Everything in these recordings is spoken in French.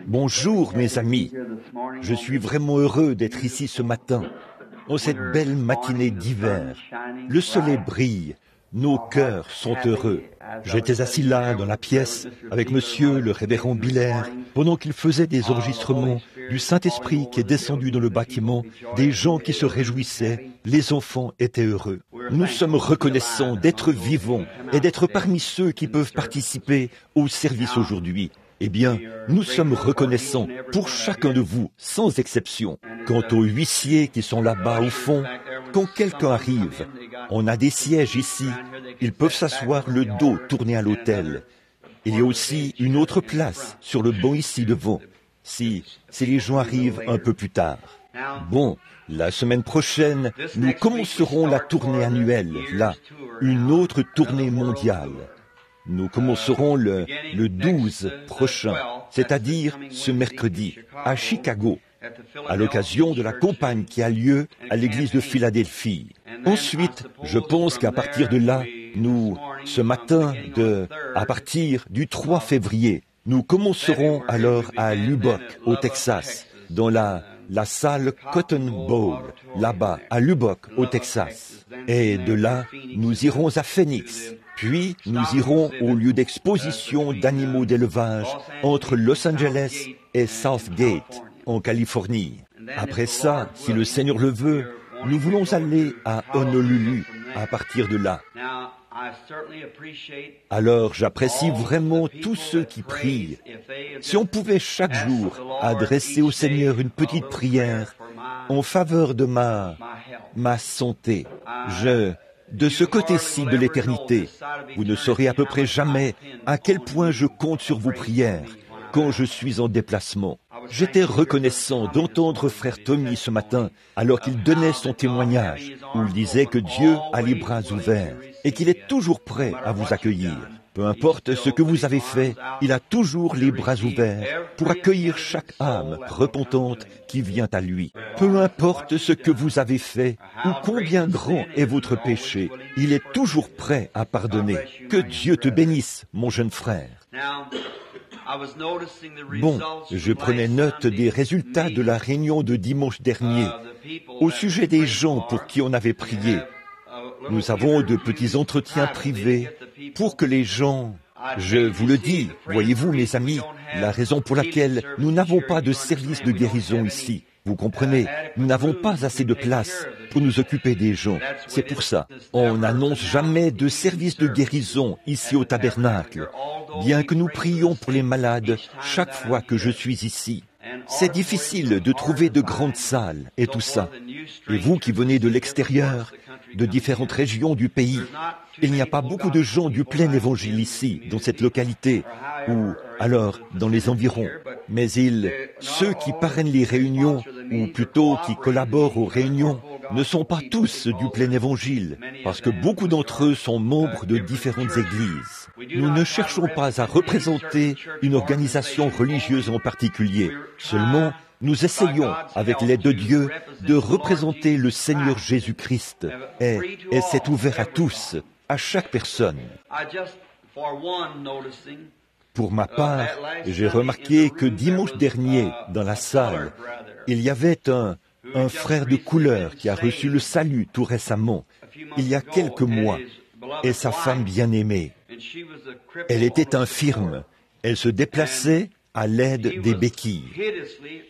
Bonjour mes amis, je suis vraiment heureux d'être ici ce matin, dans cette belle matinée d'hiver. Le soleil brille, nos cœurs sont heureux. J'étais assis là, dans la pièce, avec monsieur le révérend Biller, pendant qu'il faisait des enregistrements du Saint-Esprit qui est descendu dans le bâtiment, des gens qui se réjouissaient, les enfants étaient heureux. Nous sommes reconnaissants d'être vivants et d'être parmi ceux qui peuvent participer au service aujourd'hui. Eh bien, nous sommes reconnaissants pour chacun de vous, sans exception. Quant aux huissiers qui sont là-bas au fond, quand quelqu'un arrive, on a des sièges ici, ils peuvent s'asseoir le dos tourné à l'autel. Il y a aussi une autre place sur le banc ici devant, si les gens arrivent un peu plus tard. Bon, la semaine prochaine, nous commencerons la tournée annuelle, là, une autre tournée mondiale. Nous commencerons le 12 prochain, c'est-à-dire ce mercredi, à Chicago, à l'occasion de la campagne qui a lieu à l'église de Philadelphie. Ensuite, je pense qu'à partir de là, ce matin, à partir du 3 février, nous commencerons alors à Lubbock, au Texas, dans la salle Cotton Bowl, là-bas, à Lubbock, au Texas. Et de là, nous irons à Phoenix. Puis, nous irons au lieu d'exposition d'animaux d'élevage entre Los Angeles et Southgate, en Californie. Après ça, si le Seigneur le veut, nous voulons aller à Honolulu à partir de là. Alors, j'apprécie vraiment tous ceux qui prient. Si on pouvait chaque jour adresser au Seigneur une petite prière en faveur de ma santé, de ce côté-ci de l'éternité, vous ne saurez à peu près jamais à quel point je compte sur vos prières quand je suis en déplacement. J'étais reconnaissant d'entendre frère Tommy ce matin alors qu'il donnait son témoignage où il disait que Dieu a les bras ouverts et qu'il est toujours prêt à vous accueillir. Peu importe ce que vous avez fait, il a toujours les bras ouverts pour accueillir chaque âme repentante qui vient à lui. Peu importe ce que vous avez fait ou combien grand est votre péché, il est toujours prêt à pardonner. Que Dieu te bénisse, mon jeune frère. Bon, je prenais note des résultats de la réunion de dimanche dernier au sujet des gens pour qui on avait prié. Nous avons de petits entretiens privés pour que les gens... Je vous le dis, voyez-vous mes amis, la raison pour laquelle nous n'avons pas de service de guérison ici, vous comprenez, nous n'avons pas assez de place pour nous occuper des gens. C'est pour ça, on n'annonce jamais de service de guérison ici au tabernacle, bien que nous prions pour les malades chaque fois que je suis ici. C'est difficile de trouver de grandes salles et tout ça. Et vous qui venez de l'extérieur, de différentes régions du pays, il n'y a pas beaucoup de gens du plein évangile ici, dans cette localité, ou alors dans les environs. Mais ceux qui parrainent les réunions, ou plutôt qui collaborent aux réunions, ne sont pas tous du plein évangile, parce que beaucoup d'entre eux sont membres de différentes églises. Nous ne cherchons pas à représenter une organisation religieuse en particulier, seulement nous essayons, avec l'aide de Dieu, de représenter le Seigneur Jésus-Christ. Et c'est ouvert à tous, à chaque personne. Pour ma part, j'ai remarqué que dimanche dernier, dans la salle, il y avait un frère de couleur qui a reçu le salut tout récemment, il y a quelques mois, et sa femme bien-aimée. Elle était infirme, elle se déplaçait à l'aide des béquilles.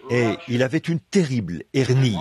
Et il avait une terrible hernie.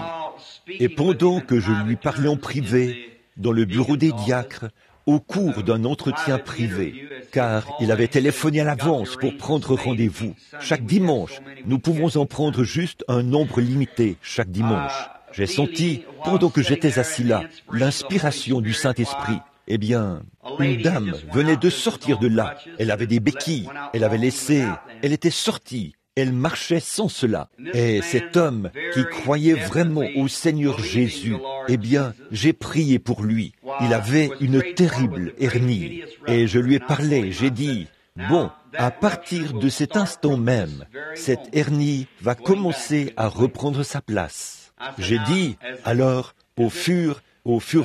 Et pendant que je lui parlais en privé, dans le bureau des diacres, au cours d'un entretien privé, car il avait téléphoné à l'avance pour prendre rendez-vous. Chaque dimanche, nous pouvons en prendre juste un nombre limité chaque dimanche. J'ai senti, pendant que j'étais assis là, l'inspiration du Saint-Esprit. Eh bien, une dame venait de sortir de là. Elle avait des béquilles. Elle était sortie. Elle marchait sans cela. Et cet homme qui croyait vraiment au Seigneur Jésus, eh bien, j'ai prié pour lui. Il avait une terrible hernie. Et je lui ai parlé, j'ai dit, bon, à partir de cet instant même, cette hernie va commencer à reprendre sa place. J'ai dit, alors, au fur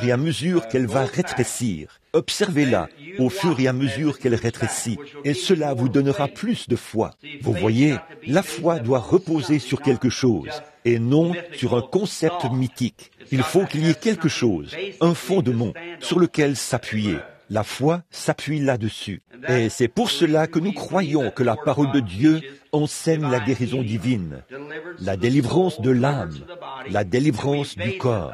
et à mesure qu'elle va rétrécir, observez-la au fur et à mesure qu'elle rétrécit, et cela vous donnera plus de foi. Vous voyez, la foi doit reposer sur quelque chose, et non sur un concept mythique. Il faut qu'il y ait quelque chose, un fondement, sur lequel s'appuyer. La foi s'appuie là-dessus. Et c'est pour cela que nous croyons que la parole de Dieu enseigne la guérison divine, la délivrance de l'âme, la délivrance du corps.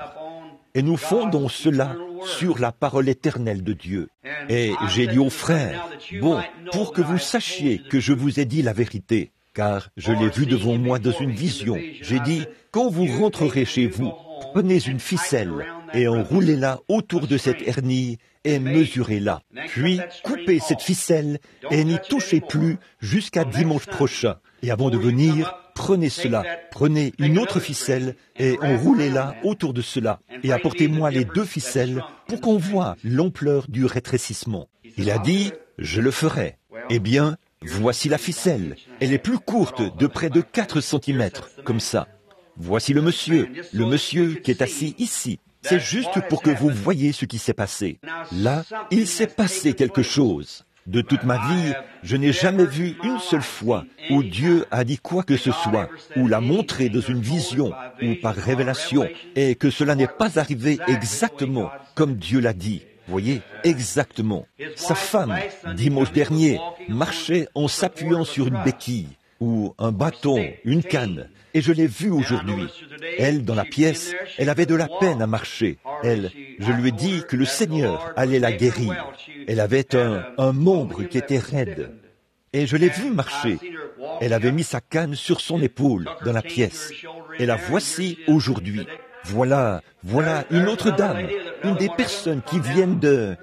Et nous fondons cela sur la parole éternelle de Dieu. Et j'ai dit aux frères, bon, pour que vous sachiez que je vous ai dit la vérité, car je l'ai vu devant moi dans une vision, j'ai dit, quand vous rentrerez chez vous, prenez une ficelle et enroulez-la autour de cette hernie et mesurez-la. Puis coupez cette ficelle et n'y touchez plus jusqu'à dimanche prochain. Et avant de venir, prenez cela, prenez une autre ficelle et enroulez-la autour de cela. Et apportez-moi les 2 ficelles pour qu'on voie l'ampleur du rétrécissement. Il a dit, je le ferai. Eh bien, voici la ficelle. Elle est plus courte de près de 4 cm, comme ça. Voici le monsieur qui est assis ici. C'est juste pour que vous voyez ce qui s'est passé. Là, il s'est passé quelque chose. De toute ma vie, je n'ai jamais vu une seule fois où Dieu a dit quoi que ce soit, ou l'a montré dans une vision, ou par révélation, et que cela n'est pas arrivé exactement comme Dieu l'a dit. Voyez, exactement. Sa femme, dimanche dernier, marchait en s'appuyant sur une béquille, ou un bâton, une canne. Et je l'ai vue aujourd'hui. Elle, dans la pièce, elle avait de la peine à marcher. Je lui ai dit que le Seigneur allait la guérir. Elle avait un membre qui était raide. Et je l'ai vue marcher. Elle avait mis sa canne sur son épaule dans la pièce. Et la voici aujourd'hui. Voilà une autre dame, une des personnes qui viennent de...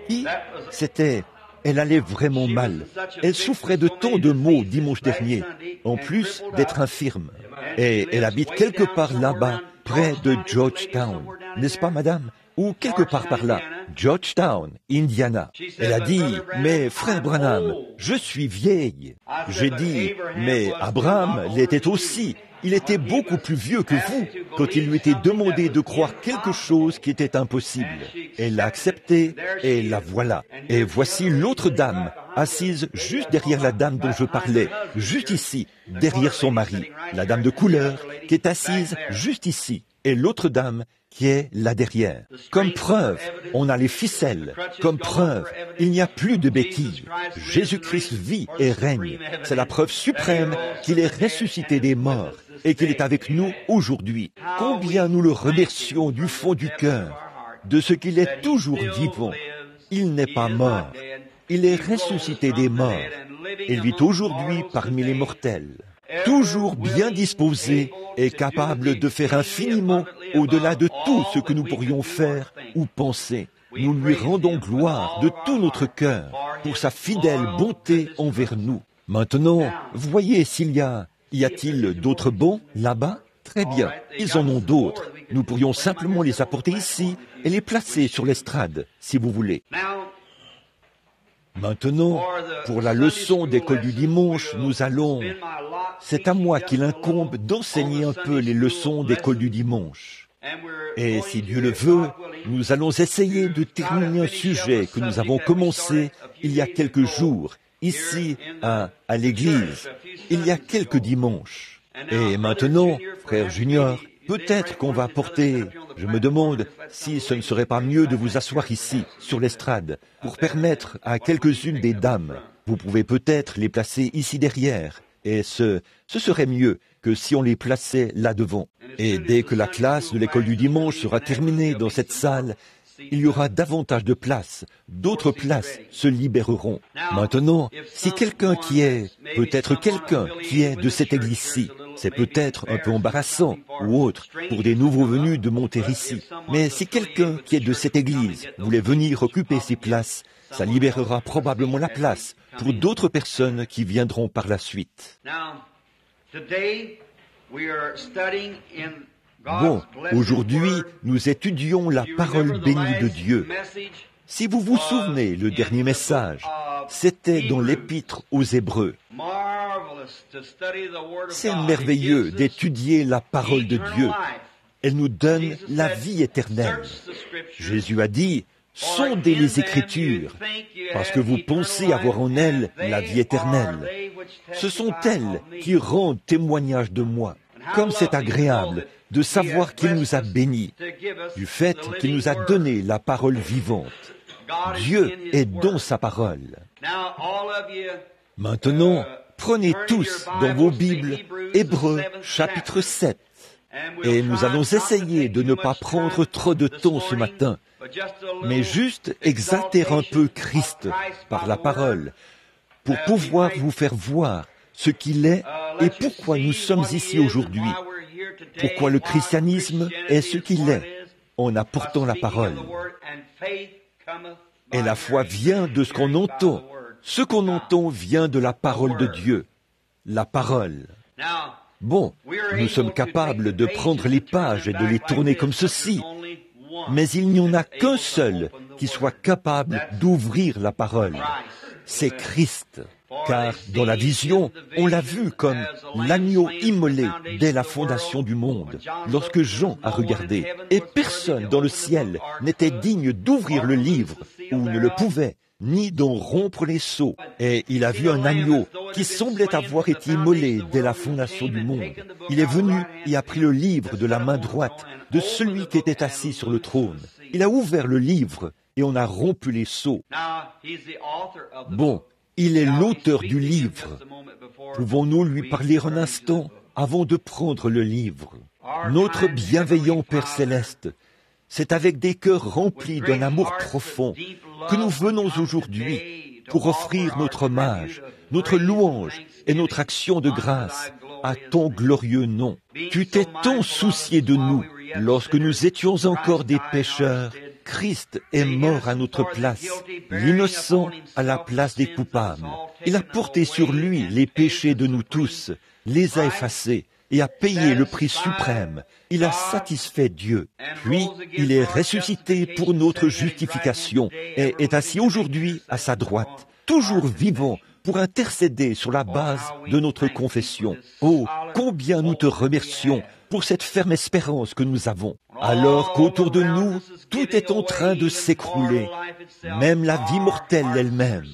Qui c'était? Elle allait vraiment mal. Elle souffrait de tant de maux dimanche dernier, en plus d'être infirme. Et elle habite quelque part là-bas, près de Georgetown. N'est-ce pas, madame? Ou quelque part par là. Georgetown, Indiana. Elle a dit, mais frère Branham, je suis vieille. J'ai dit, mais Abraham l'était aussi. Il était beaucoup plus vieux que vous quand il lui était demandé de croire quelque chose qui était impossible. Elle l'a accepté et la voilà. Et voici l'autre dame, assise juste derrière la dame dont je parlais, juste ici, derrière son mari. La dame de couleur qui est assise juste ici. Et l'autre dame qui est là derrière. Comme preuve, on a les ficelles. Comme preuve, il n'y a plus de béquilles. Jésus-Christ vit et règne. C'est la preuve suprême qu'il est ressuscité des morts et qu'il est avec nous aujourd'hui. Combien nous le remercions du fond du cœur de ce qu'il est toujours vivant. Il n'est pas mort. Il est ressuscité des morts et vit aujourd'hui parmi les mortels. Toujours bien disposé et capable de faire infiniment au-delà de tout ce que nous pourrions faire ou penser. Nous lui rendons gloire de tout notre cœur pour sa fidèle bonté envers nous. Maintenant, voyez s'il y a-t-il d'autres bons là-bas? Très bien, ils en ont d'autres. Nous pourrions simplement les apporter ici et les placer sur l'estrade, si vous voulez. Maintenant, pour la leçon d'école du dimanche, nous allons... C'est à moi qu'il incombe d'enseigner un peu les leçons d'école du dimanche. Et si Dieu le veut, nous allons essayer de terminer un sujet que nous avons commencé il y a quelques jours, ici à l'église, il y a quelques dimanches. Et maintenant, frère Junior, peut-être qu'on va porter... Je me demande si ce ne serait pas mieux de vous asseoir ici, sur l'estrade, pour permettre à quelques-unes des dames. Vous pouvez peut-être les placer ici derrière. Et ce serait mieux que si on les plaçait là devant. Et dès que la classe de l'école du dimanche sera terminée dans cette salle, il y aura davantage de places. D'autres places se libéreront. Maintenant, si quelqu'un qui est, peut-être quelqu'un qui est de cette église-ci, c'est peut-être un peu embarrassant ou autre pour des nouveaux venus de monter ici. Mais si quelqu'un qui est de cette église voulait venir occuper ces places, ça libérera probablement la place pour d'autres personnes qui viendront par la suite. Bon, aujourd'hui, nous étudions la parole bénie de Dieu. Si vous vous souvenez, le dernier message, c'était dans l'Épître aux Hébreux. C'est merveilleux d'étudier la parole de Dieu. Elle nous donne la vie éternelle. Jésus a dit, sondez les Écritures, parce que vous pensez avoir en elles la vie éternelle. Ce sont elles qui rendent témoignage de moi. Comme c'est agréable de savoir qu'il nous a bénis, du fait qu'il nous a donné la parole vivante. Dieu est dans sa parole. Maintenant, prenez tous dans vos Bibles Hébreux chapitre 7. Et nous allons essayer de ne pas prendre trop de temps ce matin, mais juste exalter un peu Christ par la parole, pour pouvoir vous faire voir ce qu'il est et pourquoi nous sommes ici aujourd'hui, pourquoi le christianisme est ce qu'il est en apportant la parole. Et la foi vient de ce qu'on entend. Ce qu'on entend vient de la parole de Dieu, la parole. Bon, nous sommes capables de prendre les pages et de les tourner comme ceci, mais il n'y en a qu'un seul qui soit capable d'ouvrir la parole. C'est Christ. Car dans la vision, on l'a vu comme l'agneau immolé dès la fondation du monde, lorsque Jean a regardé, et personne dans le ciel n'était digne d'ouvrir le livre, ou ne le pouvait, ni d'en rompre les sceaux. Et il a vu un agneau qui semblait avoir été immolé dès la fondation du monde. Il est venu et a pris le livre de la main droite de celui qui était assis sur le trône. Il a ouvert le livre et on a rompu les sceaux. Bon, il est l'auteur du livre. Pouvons-nous lui parler un instant avant de prendre le livre? Notre bienveillant Père Céleste, c'est avec des cœurs remplis d'un amour profond que nous venons aujourd'hui pour offrir notre hommage, notre louange et notre action de grâce à ton glorieux nom. Tu t'es tant soucié de nous lorsque nous étions encore des pécheurs. Christ est mort à notre place, l'innocent à la place des coupables. Il a porté sur lui les péchés de nous tous, les a effacés et a payé le prix suprême. Il a satisfait Dieu. Puis, il est ressuscité pour notre justification et est assis aujourd'hui à sa droite, toujours vivant pour intercéder sur la base de notre confession. Oh, combien nous te remercions pour cette ferme espérance que nous avons. Alors qu'autour de nous, tout est en train de s'écrouler, même la vie mortelle elle-même.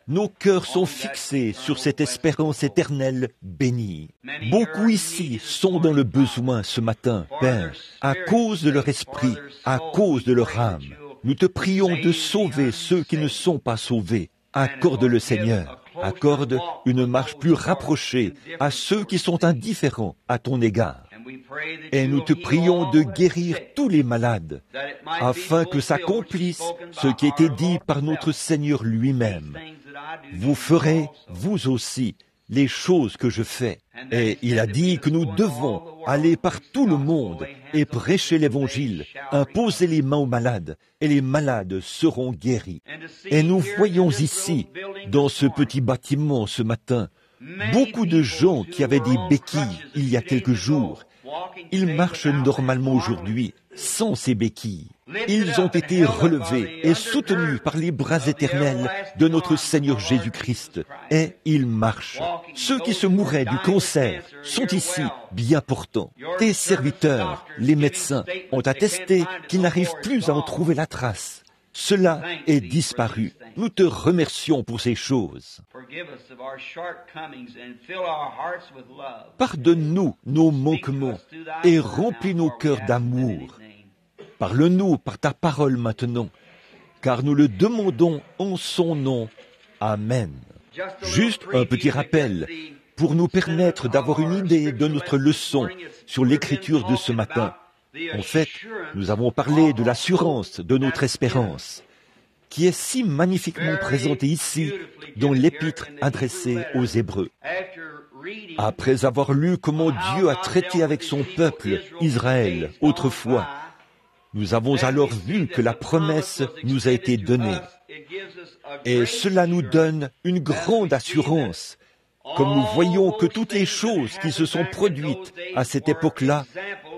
Nos cœurs sont fixés sur cette espérance éternelle bénie. Beaucoup ici sont dans le besoin ce matin, Père, à cause de leur esprit, à cause de leur âme. Nous te prions de sauver ceux qui ne sont pas sauvés. Accorde-le, Seigneur. Accorde une marche plus rapprochée à ceux qui sont indifférents à ton égard. Et nous te prions de guérir tous les malades, afin que s'accomplisse ce qui était dit par notre Seigneur lui-même. Vous ferez, vous aussi, les choses que je fais. Et il a dit que nous devons aller par tout le monde et prêcher l'Évangile, imposer les mains aux malades, et les malades seront guéris. Et nous voyons ici, dans ce petit bâtiment ce matin, beaucoup de gens qui avaient des béquilles il y a quelques jours. Ils marchent normalement aujourd'hui sans ces béquilles. Ils ont été relevés et soutenus par les bras éternels de notre Seigneur Jésus-Christ. Et ils marchent. Ceux qui se mouraient du cancer sont ici bien portants. Tes serviteurs, les médecins, ont attesté qu'ils n'arrivent plus à en trouver la trace. Cela est disparu. Nous te remercions pour ces choses. Pardonne-nous nos manquements et remplis nos cœurs d'amour. Parle-nous par ta parole maintenant, car nous le demandons en son nom. Amen. Juste un petit rappel pour nous permettre d'avoir une idée de notre leçon sur l'écriture de ce matin. En fait, nous avons parlé de l'assurance de notre espérance, qui est si magnifiquement présentée ici dans l'épître adressée aux Hébreux. Après avoir lu comment Dieu a traité avec son peuple, Israël, autrefois, nous avons alors vu que la promesse nous a été donnée. Et cela nous donne une grande assurance, comme nous voyons que toutes les choses qui se sont produites à cette époque-là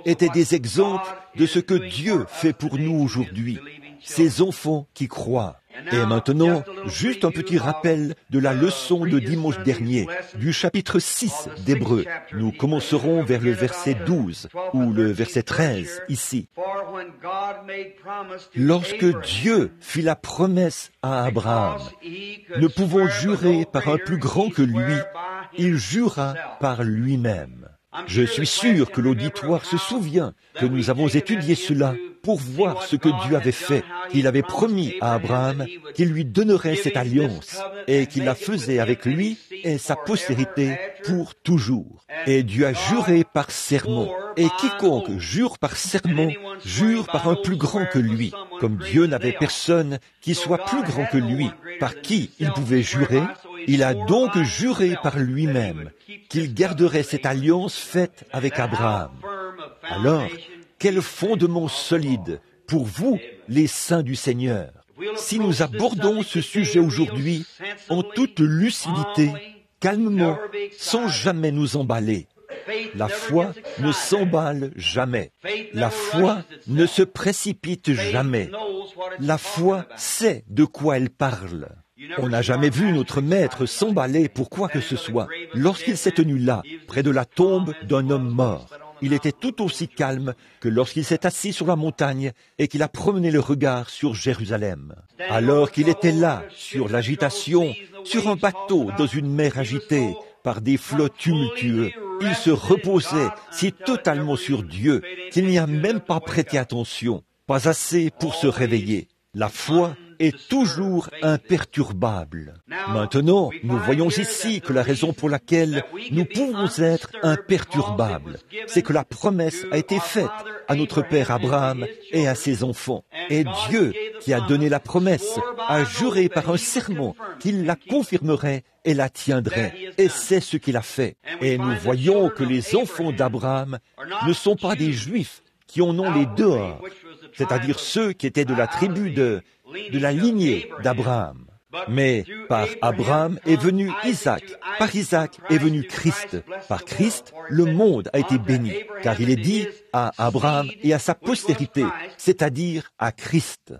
étaient des exemples de ce que Dieu fait pour nous aujourd'hui, ses enfants qui croient. Et maintenant, juste un petit rappel de la leçon de dimanche dernier, du chapitre 6 d'Hébreux. Nous commencerons vers le verset 12 ou le verset 13 ici. Lorsque Dieu fit la promesse à Abraham, ne pouvant jurer par un plus grand que lui, il jura par lui-même. Je suis sûr que l'auditoire se souvient que nous avons étudié cela pour voir ce que Dieu avait fait, qu'il avait promis à Abraham qu'il lui donnerait cette alliance et qu'il la faisait avec lui et sa postérité pour toujours. Et Dieu a juré par serment. Et quiconque jure par serment, jure par un plus grand que lui. Comme Dieu n'avait personne qui soit plus grand que lui, par qui il pouvait jurer, il a donc juré par lui-même qu'il garderait cette alliance faite avec Abraham. Alors, quel fondement solide pour vous, les saints du Seigneur. Si nous abordons ce sujet aujourd'hui en toute lucidité, calmement, sans jamais nous emballer. La foi ne s'emballe jamais. La foi ne se précipite jamais. La foi sait de quoi elle parle. On n'a jamais vu notre maître s'emballer pour quoi que ce soit. Lorsqu'il s'est tenu là, près de la tombe d'un homme mort, il était tout aussi calme que lorsqu'il s'est assis sur la montagne et qu'il a promené le regard sur Jérusalem. Alors qu'il était là, sur l'agitation, sur un bateau dans une mer agitée, par des flots tumultueux, il se reposait si totalement sur Dieu qu'il n'y a même pas prêté attention, pas assez pour se réveiller. La foi est toujours imperturbable. Maintenant, nous voyons ici que la raison pour laquelle nous pouvons être imperturbables, c'est que la promesse a été faite à notre père Abraham et à ses enfants. Et Dieu, qui a donné la promesse, a juré par un serment qu'il la confirmerait et la tiendrait. Et c'est ce qu'il a fait. Et nous voyons que les enfants d'Abraham ne sont pas des Juifs qui en ont les dehors, c'est-à-dire ceux qui étaient de la tribu de la lignée d'Abraham. Mais par Abraham est venu Isaac, par Isaac est venu Christ. Par Christ, le monde a été béni, car il est dit à Abraham et à sa postérité, c'est-à-dire à Christ.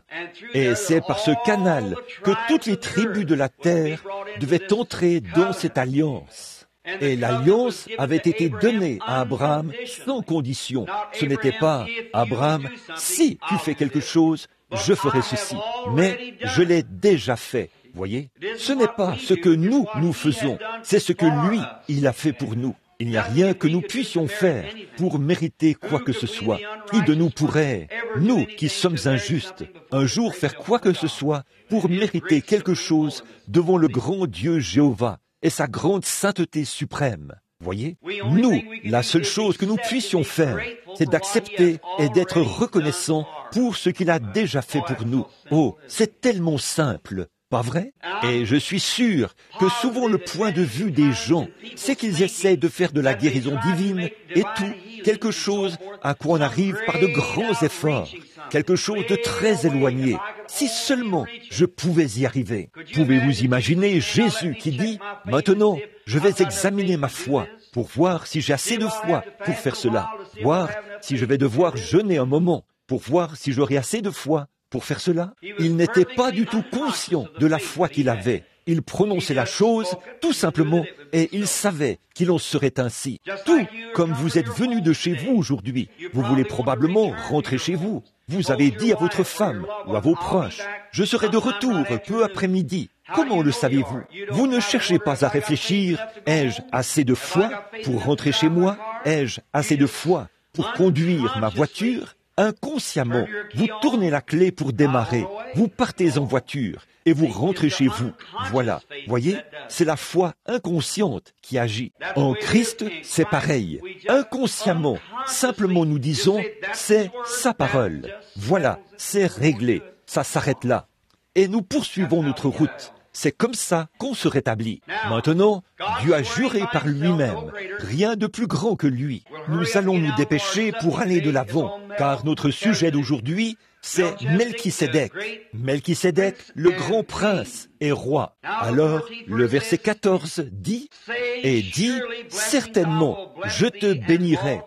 Et c'est par ce canal que toutes les tribus de la terre devaient entrer dans cette alliance. Et l'alliance avait été donnée à Abraham sans condition. Ce n'était pas « Abraham, si tu fais quelque chose, je ferai ceci. » Mais je l'ai déjà fait. Voyez, ce n'est pas ce que nous faisons, c'est ce que lui, il a fait pour nous. Il n'y a rien que nous puissions faire pour mériter quoi que ce soit. Qui de nous pourrait, nous qui sommes injustes, un jour faire quoi que ce soit pour mériter quelque chose devant le grand Dieu Jéhovah et sa grande sainteté suprême? Voyez, nous, la seule chose que nous puissions faire, c'est d'accepter et d'être reconnaissants pour ce qu'il a déjà fait pour nous. Oh, c'est tellement simple, pas vrai? Et je suis sûr que souvent le point de vue des gens, c'est qu'ils essaient de faire de la guérison divine et tout, quelque chose à quoi on arrive par de grands efforts, quelque chose de très éloigné. Si seulement je pouvais y arriver. Pouvez-vous imaginer Jésus qui dit « Maintenant, je vais examiner ma foi pour voir si j'ai assez de foi pour faire cela, voir si je vais devoir jeûner un moment, pour voir si j'aurai assez de foi pour faire cela. » Il n'était pas du tout conscient de la foi qu'il avait. Il prononçait la chose, tout simplement, et il savait qu'il en serait ainsi. Tout comme vous êtes venu de chez vous aujourd'hui. Vous voulez probablement rentrer chez vous. Vous avez dit à votre femme ou à vos proches, « Je serai de retour peu après-midi. » Comment le savez-vous? Vous ne cherchez pas à réfléchir, « Ai-je assez de foi pour rentrer chez moi? Ai-je assez de foi pour conduire ma voiture ?» Inconsciemment, vous tournez la clé pour démarrer, vous partez en voiture et vous rentrez chez vous. Voilà, voyez, c'est la foi inconsciente qui agit. En Christ, c'est pareil. Inconsciemment, simplement nous disons, c'est sa parole. Voilà, c'est réglé, ça s'arrête là. Et nous poursuivons notre route. C'est comme ça qu'on se rétablit. Maintenant, Dieu a juré par lui-même, rien de plus grand que lui. Nous allons nous dépêcher pour aller de l'avant, car notre sujet d'aujourd'hui, c'est Melchisédek. Melchisédek, le grand prince et roi. Alors, le verset 14 dit, « Et dit, certainement, je te bénirai,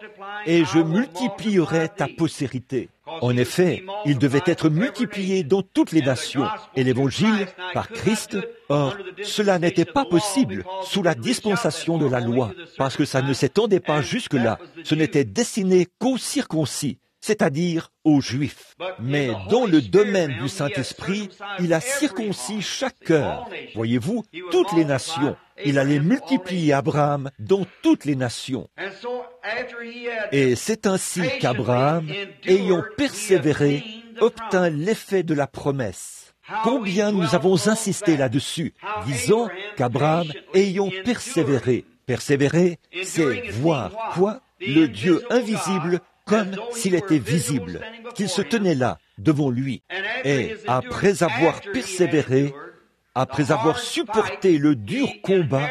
et je multiplierai ta postérité. En effet, il devait être multiplié dans toutes les nations, et l'Évangile par Christ. Or, cela n'était pas possible sous la dispensation de la loi, parce que ça ne s'étendait pas jusque-là. Ce n'était destiné qu'aux circoncis, c'est-à-dire aux Juifs. Mais dans le domaine du Saint-Esprit, il a circoncis chaque cœur. Voyez-vous, toutes les nations. Il allait multiplier Abraham dans toutes les nations. Et c'est ainsi qu'Abraham, ayant persévéré, obtint l'effet de la promesse. Combien nous avons insisté là-dessus, disant qu'Abraham, ayant persévéré, c'est voir quoi? Le Dieu invisible comme s'il était visible, qu'il se tenait là, devant lui. Et après avoir persévéré, après avoir supporté le dur combat,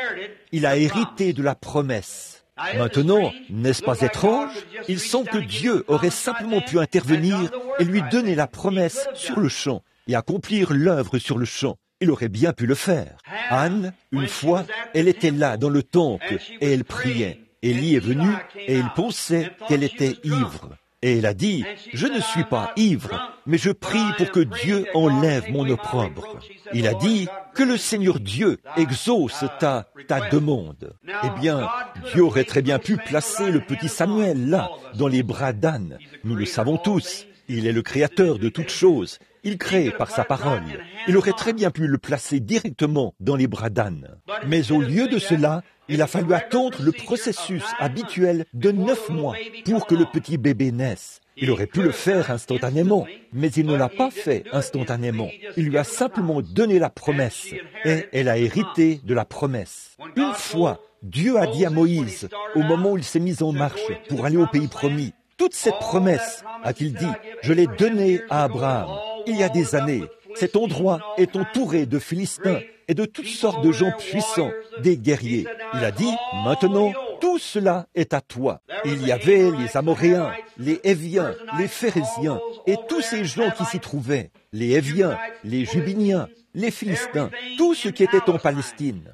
il a hérité de la promesse. Maintenant, n'est-ce pas étrange? Il semble que Dieu aurait simplement pu intervenir et lui donner la promesse sur le champ et accomplir l'œuvre sur le champ. Il aurait bien pu le faire. Anne, une fois, elle était là dans le temple et elle priait. Élie est venu et il pensait qu'elle était ivre. Et elle a dit, « Je ne suis pas ivre, mais je prie pour que Dieu enlève mon opprobre. » Il a dit, « Que le Seigneur Dieu exauce ta demande. » Eh bien, Dieu aurait très bien pu placer le petit Samuel là, dans les bras d'Anne. Nous le savons tous. Il est le créateur de toutes choses. Il crée par sa parole. Il aurait très bien pu le placer directement dans les bras d'Anne. Mais au lieu de cela, il a fallu attendre le processus habituel de 9 mois pour que le petit bébé naisse. Il aurait pu le faire instantanément, mais il ne l'a pas fait instantanément. Il lui a simplement donné la promesse, et elle a hérité de la promesse. Une fois, Dieu a dit à Moïse, au moment où il s'est mis en marche pour aller au pays promis, toute cette promesse, a-t-il dit, je l'ai donnée à Abraham. Il y a des années, cet endroit est entouré de Philistins et de toutes sortes de gens puissants, des guerriers. Il a dit, maintenant, tout cela est à toi. Il y avait les Amoréens, les Héviens, les Phéréziens et tous ces gens qui s'y trouvaient, les Héviens, les Jubiniens, les Philistins, tout ce qui était en Palestine.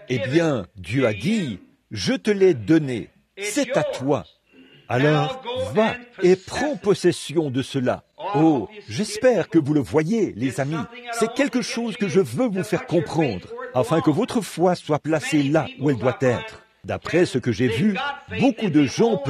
Eh bien, Dieu a dit, je te l'ai donné, c'est à toi. Alors, va et prends possession de cela. Oh, j'espère que vous le voyez, les amis. C'est quelque chose que je veux vous faire comprendre, afin que votre foi soit placée là où elle doit être. D'après ce que j'ai vu, beaucoup de gens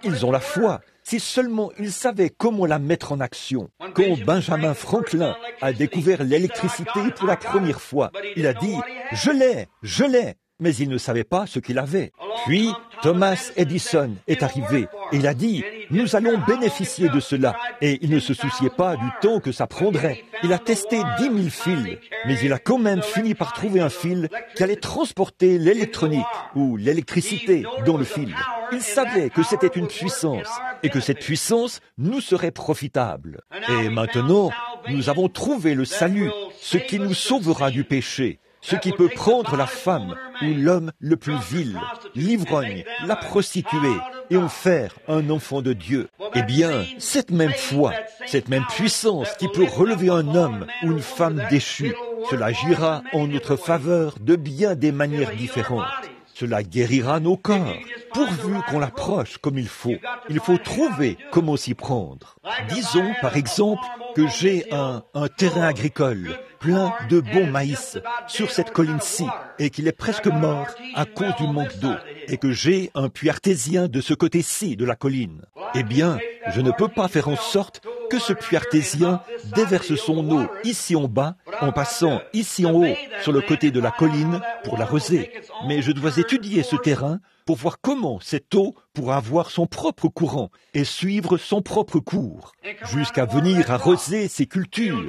ils ont la foi, si seulement ils savaient comment la mettre en action. Quand Benjamin Franklin a découvert l'électricité pour la première fois, il a dit « Je l'ai !» Mais il ne savait pas ce qu'il avait. Puis, Thomas Edison est arrivé et il a dit « Nous allons bénéficier de cela ». Et il ne se souciait pas du temps que ça prendrait. Il a testé 10 000 fils, mais il a quand même fini par trouver un fil qui allait transporter l'électronique ou l'électricité dans le fil. Il savait que c'était une puissance et que cette puissance nous serait profitable. Et maintenant, nous avons trouvé le salut, ce qui nous sauvera du péché. Ce qui peut prendre la femme ou l'homme le plus vil, l'ivrogne, la prostituée, et en faire un enfant de Dieu. Eh bien, cette même foi, cette même puissance qui peut relever un homme ou une femme déchue, cela agira en notre faveur de bien des manières différentes. Cela guérira nos corps, pourvu qu'on l'approche comme il faut. Il faut trouver comment s'y prendre. Disons, par exemple, que j'ai un terrain agricole plein de bon maïs sur cette colline-ci et qu'il est presque mort à cause du manque d'eau et que j'ai un puits artésien de ce côté-ci de la colline. Eh bien, je ne peux pas faire en sorte que ce puits artésien déverse son eau ici en bas en passant ici en haut sur le côté de la colline pour l'arroser. Mais je dois étudier ce terrain pour voir comment cette eau pourra avoir son propre courant et suivre son propre cours, jusqu'à venir arroser ses cultures.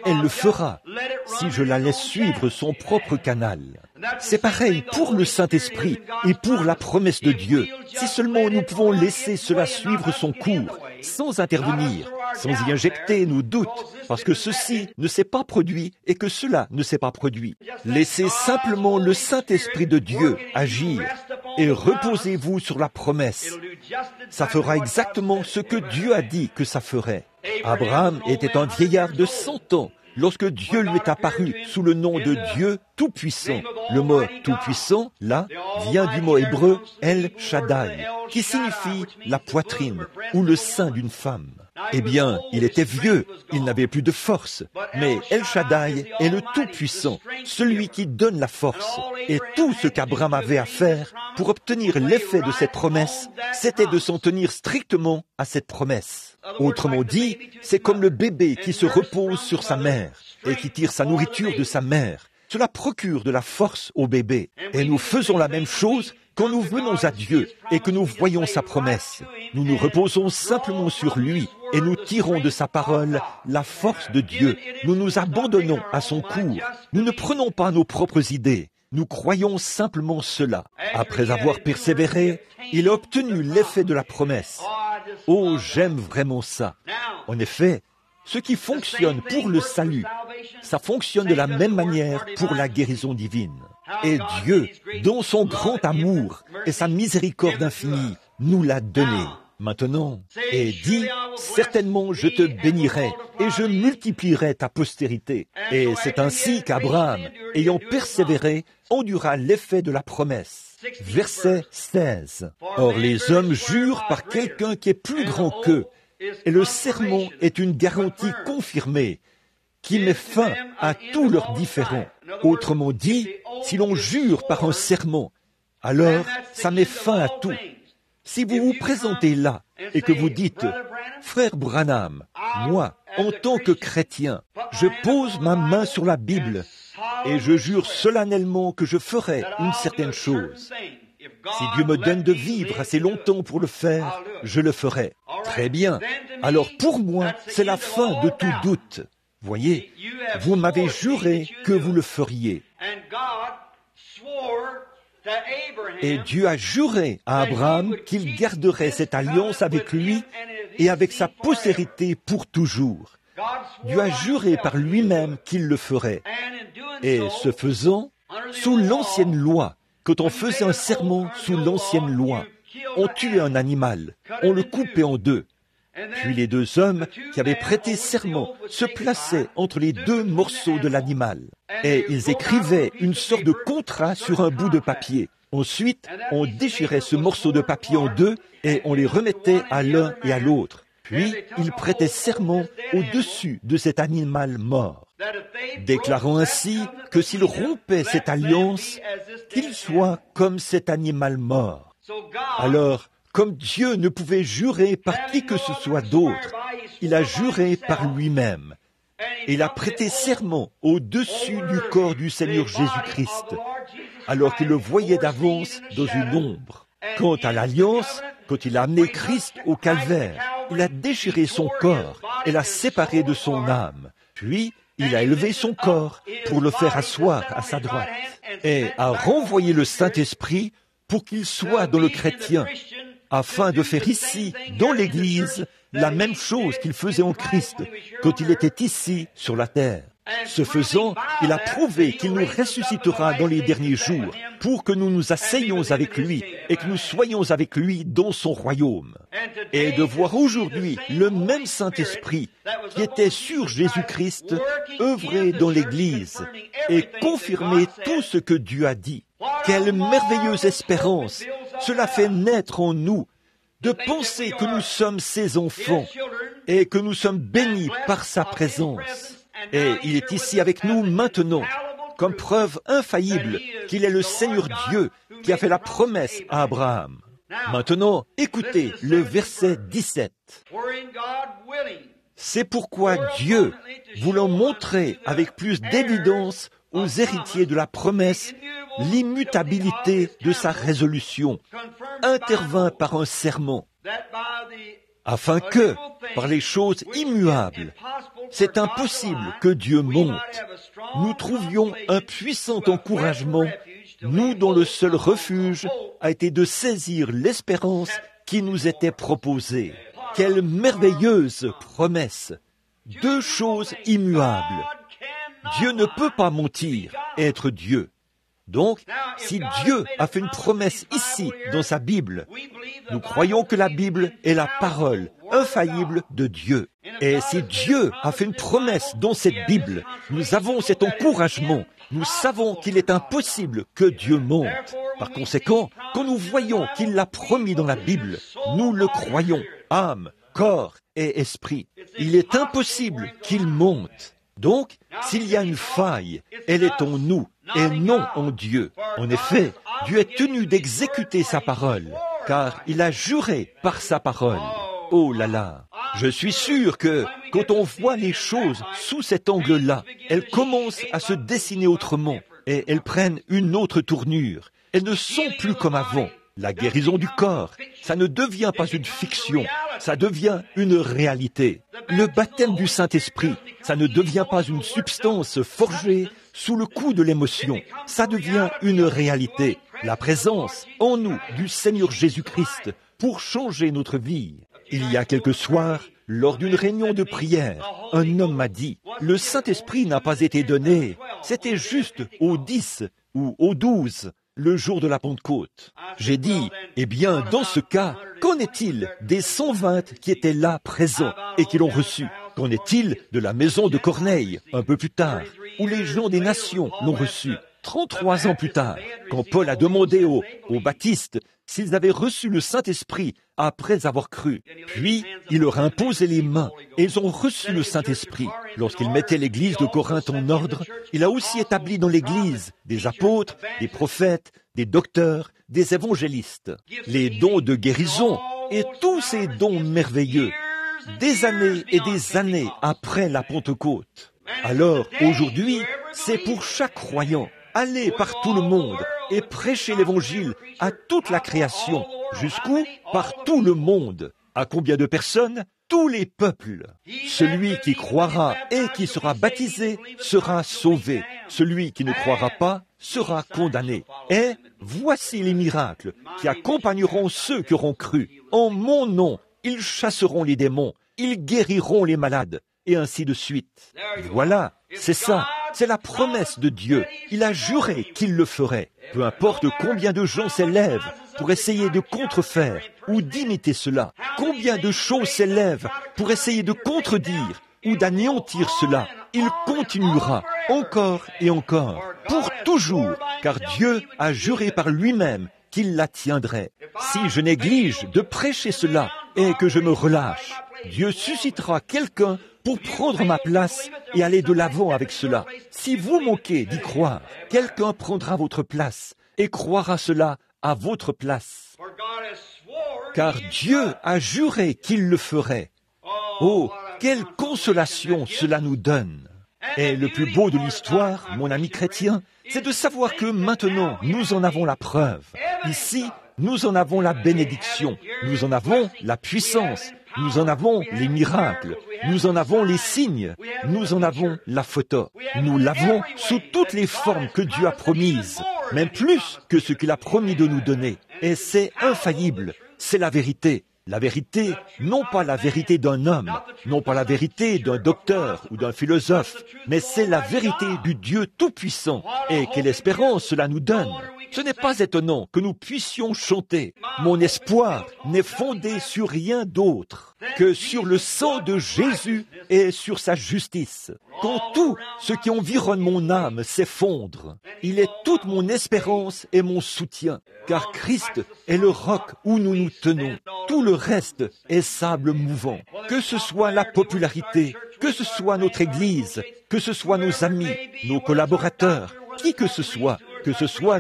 Elle le fera si je la laisse suivre son propre canal. C'est pareil pour le Saint-Esprit et pour la promesse de Dieu. Si seulement nous pouvons laisser cela suivre son cours, sans intervenir, sans y injecter nos doutes, parce que ceci ne s'est pas produit et que cela ne s'est pas produit. Laissez simplement le Saint-Esprit de Dieu agir et reposez-vous sur la promesse. Ça fera exactement ce que Dieu a dit que ça ferait. Abraham était un vieillard de 100 ans lorsque Dieu lui est apparu sous le nom de Dieu Tout-Puissant. Le mot Tout-Puissant, là, vient du mot hébreu El Shaddai, qui signifie la poitrine ou le sein d'une femme. Eh bien, il était vieux, il n'avait plus de force, mais El Shaddai est le Tout-Puissant, celui qui donne la force. Et tout ce qu'Abraham avait à faire pour obtenir l'effet de cette promesse, c'était de s'en tenir strictement à cette promesse. Autrement dit, c'est comme le bébé qui se repose sur sa mère et qui tire sa nourriture de sa mère. Cela procure de la force au bébé. Et nous faisons la même chose quand nous venons à Dieu et que nous voyons sa promesse. Nous nous reposons simplement sur lui et nous tirons de sa parole la force de Dieu. Nous nous abandonnons à son cours. Nous ne prenons pas nos propres idées. Nous croyons simplement cela. Après avoir persévéré, il a obtenu l'effet de la promesse. Oh, j'aime vraiment ça. En effet, ce qui fonctionne pour le salut, ça fonctionne de la même manière pour la guérison divine. Et Dieu, dans son grand amour et sa miséricorde infinie, nous l'a donné. Maintenant, et dit, certainement je te bénirai et je multiplierai ta postérité. Et c'est ainsi qu'Abraham, ayant persévéré, endura l'effet de la promesse. Verset 16. Or les hommes jurent par quelqu'un qui est plus grand qu'eux, et le serment est une garantie confirmée, qui met fin à tous leurs différends. Autrement dit, si l'on jure par un serment, alors ça met fin à tout. Si vous vous présentez là et que vous dites, « Frère Branham, moi, en tant que chrétien, je pose ma main sur la Bible et je jure solennellement que je ferai une certaine chose. Si Dieu me donne de vivre assez longtemps pour le faire, je le ferai. » Très bien. Alors pour moi, c'est la fin de tout doute. Voyez, vous m'avez juré que vous le feriez. Et Dieu a juré à Abraham qu'il garderait cette alliance avec lui et avec sa postérité pour toujours. Dieu a juré par lui-même qu'il le ferait. Et ce faisant, sous l'ancienne loi, quand on faisait un serment sous l'ancienne loi, on tuait un animal, on le coupait en deux. Puis les deux hommes qui avaient prêté serment se plaçaient entre les deux morceaux de l'animal. Et ils écrivaient une sorte de contrat sur un bout de papier. Ensuite, on déchirait ce morceau de papier en deux et on les remettait à l'un et à l'autre. Puis, ils prêtaient serment au-dessus de cet animal mort, déclarant ainsi que s'ils rompaient cette alliance, qu'il soit comme cet animal mort. Alors, comme Dieu ne pouvait jurer par qui que ce soit d'autre, il a juré par lui-même. Et il a prêté serment au-dessus du corps du Seigneur Jésus-Christ, alors qu'il le voyait d'avance dans une ombre. Quant à l'alliance, quand il a amené Christ au calvaire, il a déchiré son corps et l'a séparé de son âme. Puis, il a élevé son corps pour le faire asseoir à sa droite et a renvoyé le Saint-Esprit pour qu'il soit dans le chrétien, afin de faire ici, dans l'Église, la même chose qu'il faisait en Christ quand il était ici sur la terre. Ce faisant, il a prouvé qu'il nous ressuscitera dans les derniers jours pour que nous nous asseyions avec lui et que nous soyons avec lui dans son royaume. Et de voir aujourd'hui le même Saint-Esprit qui était sur Jésus-Christ œuvrer dans l'Église et confirmer tout ce que Dieu a dit. Quelle merveilleuse espérance cela fait naître en nous de penser que nous sommes ses enfants et que nous sommes bénis par sa présence. Et il est ici avec nous maintenant, comme preuve infaillible qu'il est le Seigneur Dieu qui a fait la promesse à Abraham. Maintenant, écoutez le verset 17. C'est pourquoi Dieu, voulant montrer avec plus d'évidence aux héritiers de la promesse l'immutabilité de sa résolution, intervint par un serment, afin que, par les choses immuables, c'est impossible que Dieu monte, nous trouvions un puissant encouragement, nous dont le seul refuge a été de saisir l'espérance qui nous était proposée. Quelle merveilleuse promesse! Deux choses immuables. Dieu ne peut pas mentir, être Dieu. Donc, si Dieu a fait une promesse ici, dans sa Bible, nous croyons que la Bible est la parole infaillible de Dieu. Et si Dieu a fait une promesse dans cette Bible, nous avons cet encouragement. Nous savons qu'il est impossible que Dieu monte. Par conséquent, quand nous voyons qu'il l'a promis dans la Bible, nous le croyons, âme, corps et esprit. Il est impossible qu'il monte. Donc, s'il y a une faille, elle est en nous et non en Dieu. En effet, Dieu est tenu d'exécuter sa parole, car il a juré par sa parole. Oh là là, je suis sûr que quand on voit les choses sous cet angle-là, elles commencent à se dessiner autrement et elles prennent une autre tournure. Elles ne sont plus comme avant. La guérison du corps, ça ne devient pas une fiction, ça devient une réalité. Le baptême du Saint-Esprit, ça ne devient pas une substance forgée sous le coup de l'émotion, ça devient une réalité. La présence en nous du Seigneur Jésus-Christ pour changer notre vie. Il y a quelques soirs, lors d'une réunion de prière, un homme m'a dit, « Le Saint-Esprit n'a pas été donné, c'était juste aux 10 ou aux 12, le jour de la Pentecôte. » J'ai dit, « Eh bien, dans ce cas, qu'en est-il des 120 qui étaient là présents et qui l'ont reçu? Qu'en est-il de la maison de Corneille, un peu plus tard, où les gens des nations l'ont reçu? 33 ans plus tard, quand Paul a demandé aux baptistes s'ils avaient reçu le Saint-Esprit après avoir cru. Puis, il leur a imposé les mains et ils ont reçu le Saint-Esprit. Lorsqu'il mettait l'église de Corinthe en ordre, il a aussi établi dans l'église des apôtres, des prophètes, des docteurs, des évangélistes, les dons de guérison et tous ces dons merveilleux, des années et des années après la Pentecôte. Alors, aujourd'hui, c'est pour chaque croyant. Allez par tout le monde et prêchez l'évangile à toute la création. Jusqu'où? Par tout le monde. À combien de personnes? Tous les peuples. Celui qui croira et qui sera baptisé sera sauvé. Celui qui ne croira pas sera condamné. Et voici les miracles qui accompagneront ceux qui auront cru. En mon nom, ils chasseront les démons, ils guériront les malades, et ainsi de suite. Voilà, c'est ça. C'est la promesse de Dieu. Il a juré qu'il le ferait. Peu importe combien de gens s'élèvent pour essayer de contrefaire ou d'imiter cela. Combien de choses s'élèvent pour essayer de contredire ou d'anéantir cela. Il continuera encore et encore, pour toujours, car Dieu a juré par lui-même qu'il la tiendrait. Si je néglige de prêcher cela et que je me relâche, Dieu suscitera quelqu'un pour prendre ma place et aller de l'avant avec cela. Si vous manquez d'y croire, quelqu'un prendra votre place et croira cela à votre place. Car Dieu a juré qu'il le ferait. Oh, quelle consolation cela nous donne! Et le plus beau de l'histoire, mon ami chrétien, c'est de savoir que maintenant, nous en avons la preuve. Ici, nous en avons la bénédiction, nous en avons la puissance, nous en avons les miracles, nous en avons les signes, nous en avons la photo. Nous l'avons sous toutes les formes que Dieu a promises, même plus que ce qu'il a promis de nous donner. Et c'est infaillible, c'est la vérité. La vérité, non pas la vérité d'un homme, non pas la vérité d'un docteur ou d'un philosophe, mais c'est la vérité du Dieu Tout-Puissant. Et quelle espérance cela nous donne! Ce n'est pas étonnant que nous puissions chanter. Mon espoir n'est fondé sur rien d'autre que sur le sang de Jésus et sur sa justice. Quand tout ce qui environne mon âme s'effondre, il est toute mon espérance et mon soutien, car Christ est le roc où nous nous tenons. Tout le reste est sable mouvant. Que ce soit la popularité, que ce soit notre Église, que ce soit nos amis, nos collaborateurs, qui que ce soit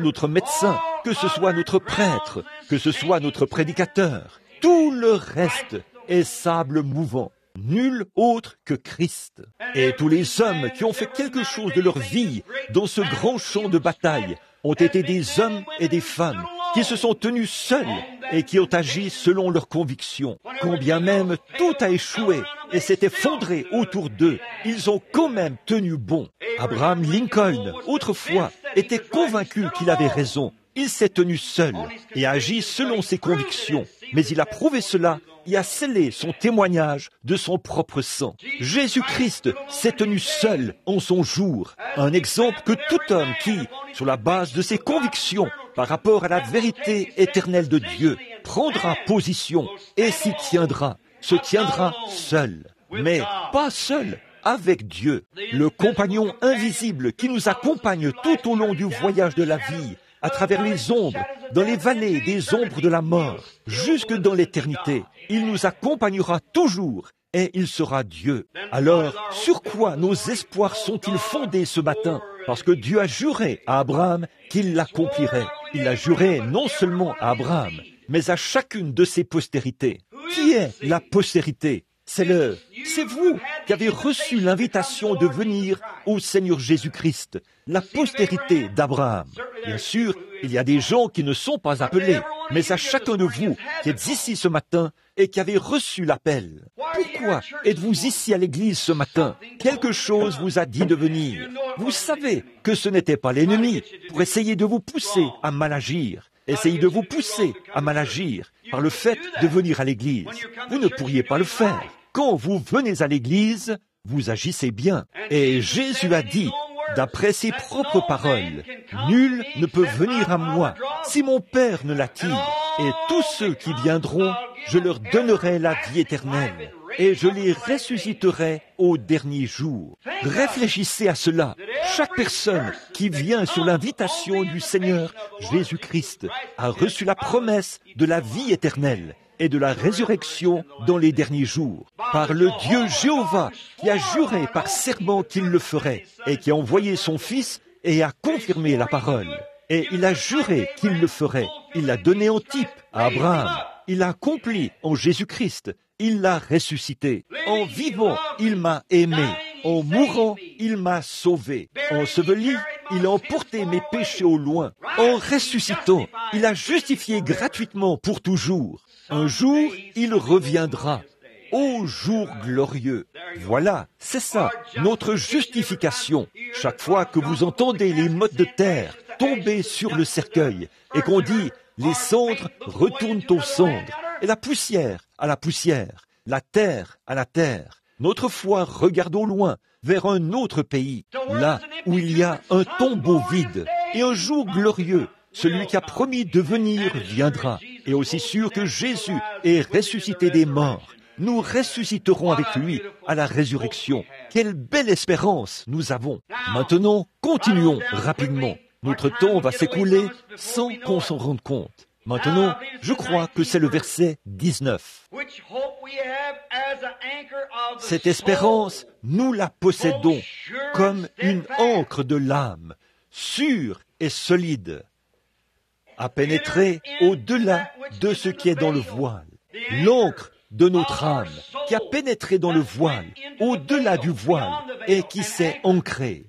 notre médecin, que ce soit notre prêtre, que ce soit notre prédicateur, tout le reste est sable mouvant. Nul autre que Christ. Et tous les hommes qui ont fait quelque chose de leur vie dans ce grand champ de bataille ont été des hommes et des femmes qui se sont tenus seuls et qui ont agi selon leurs convictions. Quand bien même tout a échoué et s'est effondré autour d'eux, ils ont quand même tenu bon. Abraham Lincoln, autrefois, était convaincu qu'il avait raison. Il s'est tenu seul et a agi selon ses convictions. Mais il a prouvé cela et a scellé son témoignage de son propre sang. Jésus-Christ s'est tenu seul en son jour. Un exemple que tout homme qui, sur la base de ses convictions par rapport à la vérité éternelle de Dieu, prendra position et s'y tiendra, se tiendra seul. mais pas seul, avec Dieu, le compagnon invisible qui nous accompagne tout au long du voyage de la vie, à travers les ombres, dans les vallées des ombres de la mort, jusque dans l'éternité. Il nous accompagnera toujours et il sera Dieu. Alors, sur quoi nos espoirs sont-ils fondés ce matin? Parce que Dieu a juré à Abraham qu'il l'accomplirait. Il a juré non seulement à Abraham, mais à chacune de ses postérités. Qui est la postérité? C'est vous qui avez reçu l'invitation de venir au Seigneur Jésus-Christ, la postérité d'Abraham. Bien sûr, il y a des gens qui ne sont pas appelés, mais à chacun de vous qui êtes ici ce matin et qui avez reçu l'appel. Pourquoi êtes-vous ici à l'église ce matin? Quelque chose vous a dit de venir. Vous savez que ce n'était pas l'ennemi pour essayer de vous pousser à mal agir. Essayez de vous pousser à mal agir par le fait de venir à l'église. Vous ne pourriez pas le faire. Quand vous venez à l'église, vous agissez bien. Et Jésus a dit, d'après ses propres paroles, « Nul ne peut venir à moi si mon Père ne l'attire. Et tous ceux qui viendront, je leur donnerai la vie éternelle. Et je les ressusciterai au dernier jour. » Réfléchissez à cela. Chaque personne qui vient sur l'invitation du Seigneur Jésus-Christ a reçu la promesse de la vie éternelle et de la résurrection dans les derniers jours, par le Dieu Jéhovah qui a juré par serment qu'il le ferait et qui a envoyé son Fils et a confirmé la parole. Et il a juré qu'il le ferait. Il l'a donné en type à Abraham. Il l'a accompli en Jésus-Christ. Il l'a ressuscité. En vivant, il m'a aimé. En mourant, il m'a sauvé. Enseveli, il a emporté mes péchés au loin. En ressuscitant, il a justifié gratuitement pour toujours. Un jour, il reviendra. Ô jour glorieux! Voilà, c'est ça, notre justification. Chaque fois que vous entendez les mottes de terre tomber sur le cercueil et qu'on dit « les cendres retournent aux cendres » et la poussière à la poussière, la terre à la terre, notre foi regarde au loin vers un autre pays, là où il y a un tombeau vide et un jour glorieux. Celui qui a promis de venir viendra. Et aussi sûr que Jésus est ressuscité des morts, nous ressusciterons avec lui à la résurrection. Quelle belle espérance nous avons. Maintenant, continuons rapidement. Notre temps va s'écouler sans qu'on s'en rende compte. Maintenant, je crois que c'est le verset 19. Cette espérance, nous la possédons comme une ancre de l'âme, sûre et solide, à pénétrer au-delà de ce qui est dans le voile. L'ancre de notre âme qui a pénétré dans le voile, au-delà du voile, et qui s'est ancrée.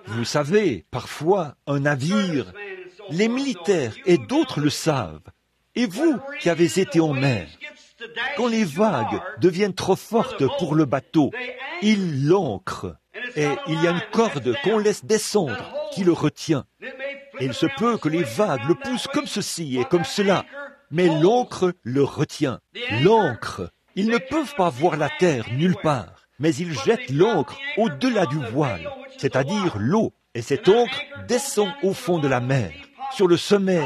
Vous savez, parfois, un navire, les militaires et d'autres le savent, et vous qui avez été en mer, quand les vagues deviennent trop fortes pour le bateau, il l'ancre, et il y a une corde qu'on laisse descendre qui le retient. Et il se peut que les vagues le poussent comme ceci et comme cela, mais l'ancre le retient. L'ancre, ils ne peuvent pas voir la terre nulle part, mais ils jettent l'ancre au-delà du voile, c'est-à-dire l'eau, et cette ancre descend au fond de la mer, sur le sommet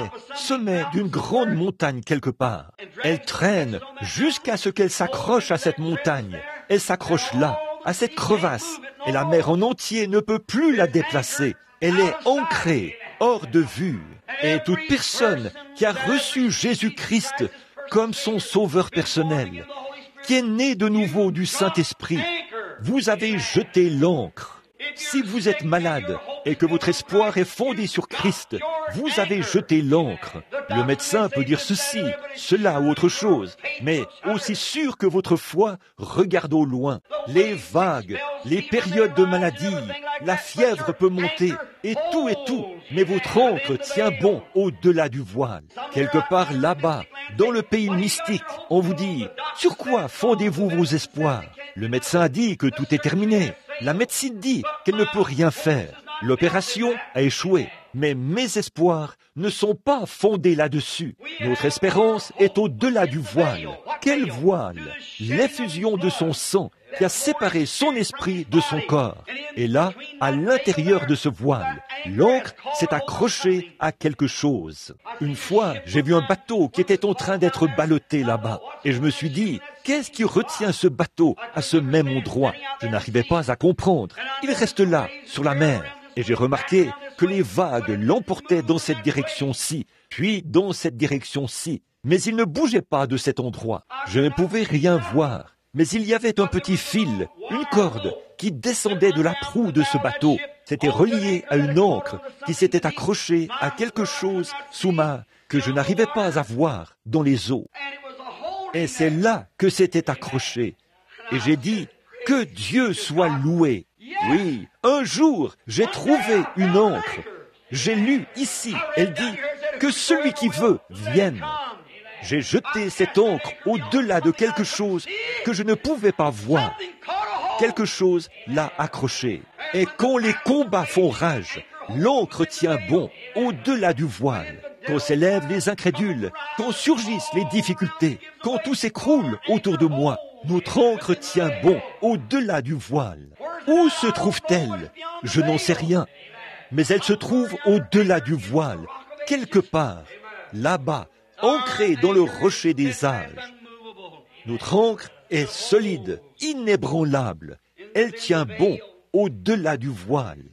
d'une grande montagne quelque part. Elle traîne jusqu'à ce qu'elle s'accroche à cette montagne. Elle s'accroche là, à cette crevasse, et la mer en entier ne peut plus la déplacer. Elle est ancrée, hors de vue. Et toute personne qui a reçu Jésus-Christ comme son sauveur personnel, qui est né de nouveau du Saint-Esprit, vous avez jeté l'ancre. Si vous êtes malade et que votre espoir est fondé sur Christ, vous avez jeté l'ancre. Le médecin peut dire ceci, cela ou autre chose, mais aussi sûr que votre foi regarde au loin. Les vagues, les périodes de maladie, la fièvre peut monter, et tout, mais votre ancre tient bon au-delà du voile. Quelque part là-bas, dans le pays mystique, on vous dit, sur quoi fondez-vous vos espoirs? Le médecin a dit que tout est terminé. La médecine dit qu'elle ne peut rien faire. L'opération a échoué. mais mes espoirs ne sont pas fondés là-dessus. Notre espérance est au-delà du voile. Quel voile? L'effusion de son sang qui a séparé son esprit de son corps. Et là, à l'intérieur de ce voile, l'ancre s'est accrochée à quelque chose. Une fois, j'ai vu un bateau qui était en train d'être ballotté là-bas. Et je me suis dit, qu'est-ce qui retient ce bateau à ce même endroit? Je n'arrivais pas à comprendre. Il reste là, sur la mer. Et j'ai remarqué que les vagues l'emportaient dans cette direction-ci, puis dans cette direction-ci. Mais il ne bougeait pas de cet endroit. Je ne pouvais rien voir. Mais il y avait un petit fil, une corde, qui descendait de la proue de ce bateau. C'était relié à une ancre qui s'était accrochée à quelque chose sous ma que je n'arrivais pas à voir dans les eaux. Et c'est là que c'était accroché. Et j'ai dit, que Dieu soit loué. Oui, un jour, j'ai trouvé une ancre. J'ai lu ici, elle dit, que celui qui veut vienne. J'ai jeté cette ancre au-delà de quelque chose que je ne pouvais pas voir. Quelque chose l'a accroché. Et quand les combats font rage, l'ancre tient bon au-delà du voile. Quand s'élèvent les incrédules, quand surgissent les difficultés, quand tout s'écroule autour de moi, notre ancre tient bon au-delà du voile. Où se trouve-t-elle? Je n'en sais rien. Mais elle se trouve au-delà du voile, quelque part, là-bas, ancrée dans le rocher des âges. Notre ancre est solide, inébranlable. Elle tient bon au-delà du voile.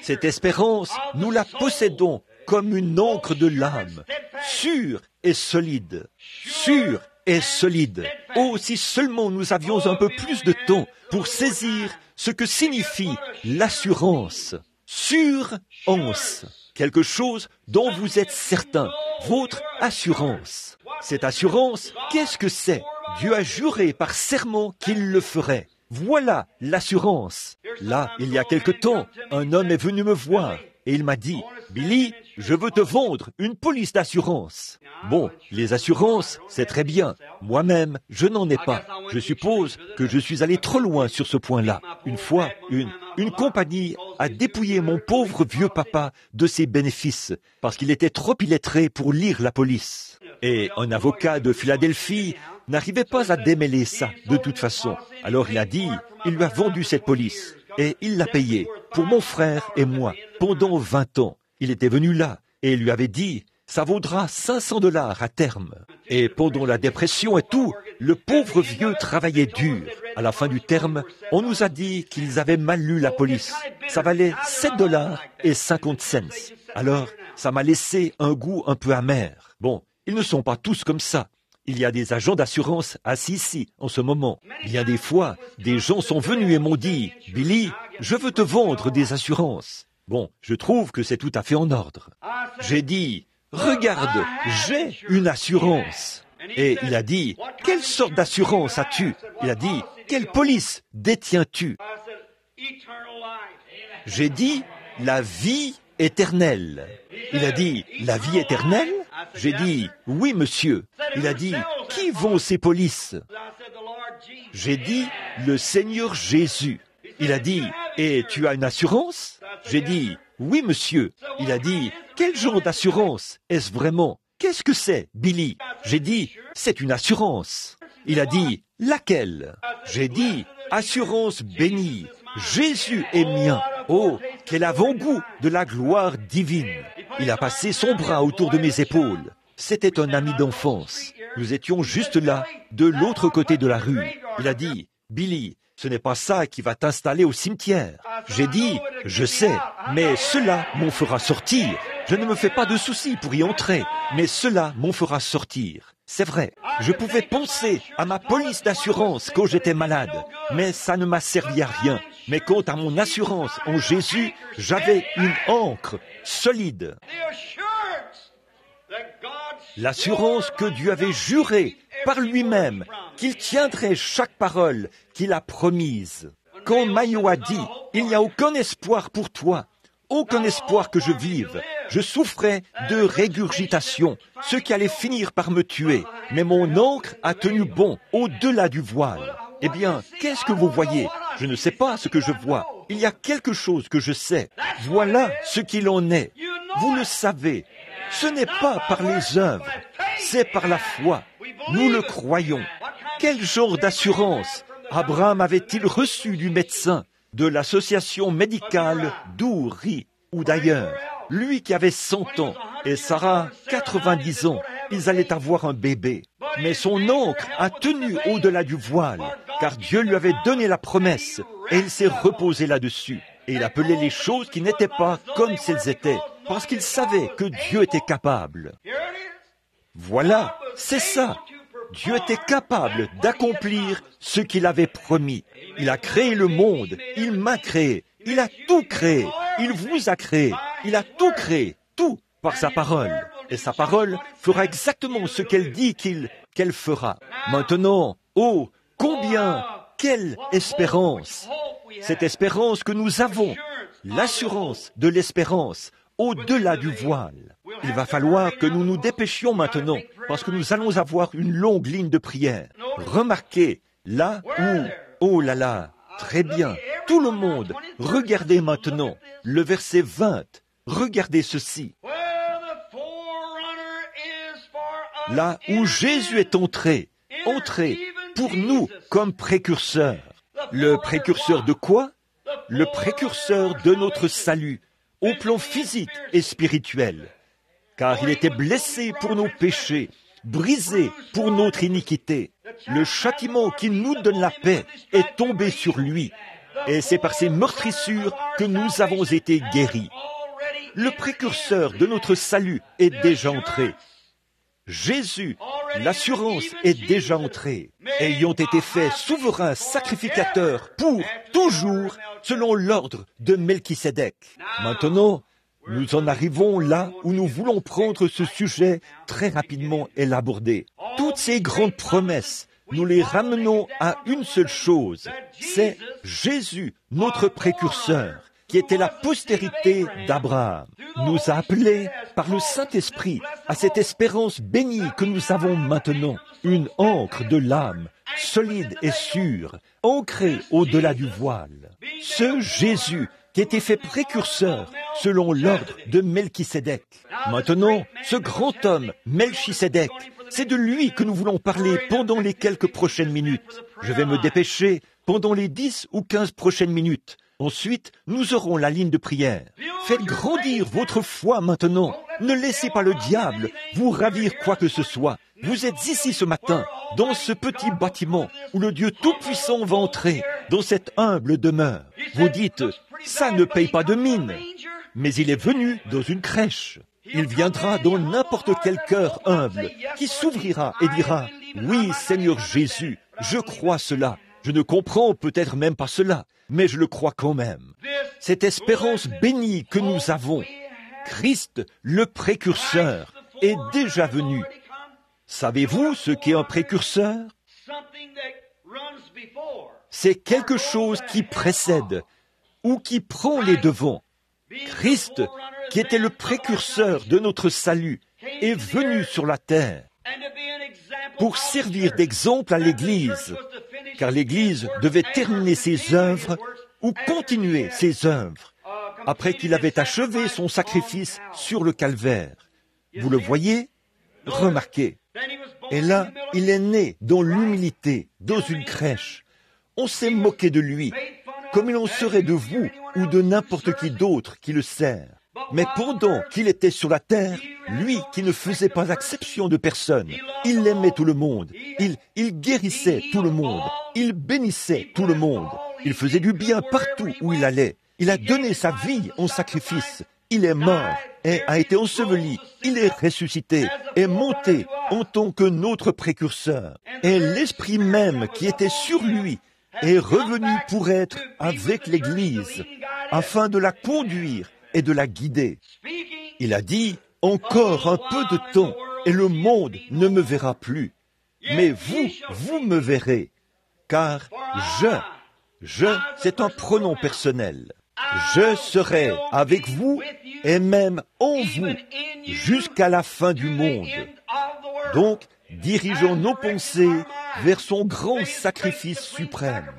Cette espérance, nous la possédons comme une ancre de l'âme, sûre et solide. Sûre et solide. Oh, si seulement nous avions un peu plus de temps pour saisir ce que signifie l'assurance. Sûrance. Quelque chose dont vous êtes certain. Votre assurance. Cette assurance, qu'est-ce que c'est? Dieu a juré par serment qu'il le ferait. Voilà l'assurance. Là, il y a quelque temps, un homme est venu me voir et il m'a dit, « Billy, je veux te vendre une police d'assurance. » Bon, les assurances, c'est très bien. Moi-même, je n'en ai pas. Je suppose que je suis allé trop loin sur ce point-là. Une fois, une compagnie a dépouillé mon pauvre vieux papa de ses bénéfices parce qu'il était trop illettré pour lire la police. Et un avocat de Philadelphie n'arrivait pas à démêler ça de toute façon. Alors il a dit, il lui a vendu cette police et il l'a payée pour mon frère et moi pendant 20 ans. Il était venu là et il lui avait dit, ça vaudra $500 à terme. Et pendant la dépression et tout, le pauvre vieux travaillait dur. À la fin du terme, on nous a dit qu'ils avaient mal lu la police. Ça valait $7.50. Alors, ça m'a laissé un goût un peu amer. Bon, ils ne sont pas tous comme ça. Il y a des agents d'assurance assis ici, en ce moment. Bien des fois, des gens sont venus et m'ont dit, « Billy, je veux te vendre des assurances. » Bon, je trouve que c'est tout à fait en ordre. J'ai dit, « Regarde, j'ai une assurance. » Et il a dit, « Quelle sorte d'assurance as-tu » Il a dit, « Quelle police détiens-tu » J'ai dit, « La vie éternelle. » Il a dit, « La vie éternelle » J'ai dit, « Oui, monsieur. » Il a dit, « Qui vend ces polices » J'ai dit, « Le Seigneur Jésus. » Il a dit, « Et tu as une assurance » J'ai dit, « Oui, monsieur. » Il a dit, « Quel genre d'assurance est-ce vraiment » Qu'est-ce que c'est, Billy? J'ai dit, « C'est une assurance. » Il a dit, « Laquelle » J'ai dit, « Assurance bénie. Jésus est mien. » Oh, quel avant-goût de la gloire divine. Il a passé son bras autour de mes épaules. C'était un ami d'enfance. Nous étions juste là, de l'autre côté de la rue. Il a dit, « Billy, ce n'est pas ça qui va t'installer au cimetière. » J'ai dit, « Je sais, mais cela m'en fera sortir. Je ne me fais pas de soucis pour y entrer, mais cela m'en fera sortir. » C'est vrai, je pouvais penser à ma police d'assurance quand j'étais malade, mais ça ne m'a servi à rien. Mais quant à mon assurance en Jésus, j'avais une ancre solide. L'assurance que Dieu avait juré par lui-même qu'il tiendrait chaque parole qu'il a promise. Quand Mayo a dit, il n'y a aucun espoir pour toi, aucun espoir que je vive. Je souffrais de régurgitation, ce qui allait finir par me tuer. Mais mon ancre a tenu bon au-delà du voile. Eh bien, qu'est-ce que vous voyez? Je ne sais pas ce que je vois. il y a quelque chose que je sais. Voilà ce qu'il en est. Vous le savez. Ce n'est pas par les œuvres, c'est par la foi. Nous le croyons. Quel genre d'assurance Abraham avait-il reçu du médecin, de l'association médicale d'Ouri ou d'ailleurs? Lui qui avait 100 ans et Sarah 90 ans, ils allaient avoir un bébé. Mais son oncle a tenu au-delà du voile, car Dieu lui avait donné la promesse et il s'est reposé là-dessus. Et il appelait les choses qui n'étaient pas comme si elles étaient, parce qu'il savait que Dieu était capable. Voilà, c'est ça. Dieu était capable d'accomplir ce qu'il avait promis. Il a créé le monde, il m'a créé, il a tout créé, il vous a créé, il a tout créé, tout par sa parole. Et sa parole fera exactement ce qu'elle dit qu'elle fera. Maintenant, oh, combien, quelle espérance! Cette espérance que nous avons, l'assurance de l'espérance au-delà du voile. Il va falloir que nous nous dépêchions maintenant, parce que nous allons avoir une longue ligne de prière. Remarquez, là où, oh là là, très bien, tout le monde, regardez maintenant, le verset 20, regardez ceci. Là où Jésus est entré pour nous comme précurseur. Le précurseur de quoi? Le précurseur de notre salut, au plan physique et spirituel. Car il était blessé pour nos péchés, brisé pour notre iniquité. Le châtiment qui nous donne la paix est tombé sur lui. Et c'est par ses meurtrissures que nous avons été guéris. Le précurseur de notre salut est déjà entré. Jésus, l'assurance est déjà entrée, ayant été fait souverain sacrificateur pour toujours, selon l'ordre de Melchisédek. Maintenant, nous en arrivons là où nous voulons prendre ce sujet très rapidement et l'aborder. Toutes ces grandes promesses, nous les ramenons à une seule chose, c'est Jésus, notre précurseur, qui était la postérité d'Abraham, nous a appelés par le Saint-Esprit à cette espérance bénie que nous avons maintenant, une ancre de l'âme, solide et sûre, ancrée au-delà du voile. Ce Jésus qui était fait précurseur selon l'ordre de Melchisédek. Maintenant, ce grand homme, Melchisédek, c'est de lui que nous voulons parler pendant les quelques prochaines minutes. Je vais me dépêcher pendant les 10 ou 15 prochaines minutes. Ensuite, nous aurons la ligne de prière. Faites grandir votre foi maintenant. Ne laissez pas le diable vous ravir quoi que ce soit. Vous êtes ici ce matin, dans ce petit bâtiment où le Dieu Tout-Puissant va entrer, dans cette humble demeure. Vous dites, ça ne paye pas de mine. Mais il est venu dans une crèche. Il viendra dans n'importe quel cœur humble qui s'ouvrira et dira, oui, Seigneur Jésus, je crois cela. Je ne comprends peut-être même pas cela, mais je le crois quand même. Cette espérance bénie que nous avons, Christ, le précurseur, est déjà venu. Savez-vous ce qu'est un précurseur? C'est quelque chose qui précède ou qui prend les devants. Christ, qui était le précurseur de notre salut, est venu sur la terre pour servir d'exemple à l'Église, car l'Église devait terminer ses œuvres ou continuer ses œuvres après qu'il avait achevé son sacrifice sur le calvaire. Vous le voyez? Remarquez. Et là, il est né dans l'humilité, dans une crèche. On s'est moqué de lui, comme il en serait de vous ou de n'importe qui d'autre qui le sert. Mais pendant qu'il était sur la terre, lui qui ne faisait pas exception de personne, il aimait tout le monde, il guérissait tout le monde, il bénissait tout le monde, il faisait du bien partout où il allait, il a donné sa vie en sacrifice, il est mort et a été enseveli, il est ressuscité, est monté en tant que notre précurseur, et l'Esprit même qui était sur lui est revenu pour être avec l'Église, afin de la conduire et de la guider. Il a dit, encore un peu de temps, et le monde ne me verra plus. Mais vous me verrez, car c'est un pronom personnel. Je serai avec vous et même en vous jusqu'à la fin du monde. Donc, dirigeons nos pensées vers son grand sacrifice suprême.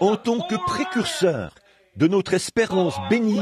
En tant que précurseur, de notre espérance bénie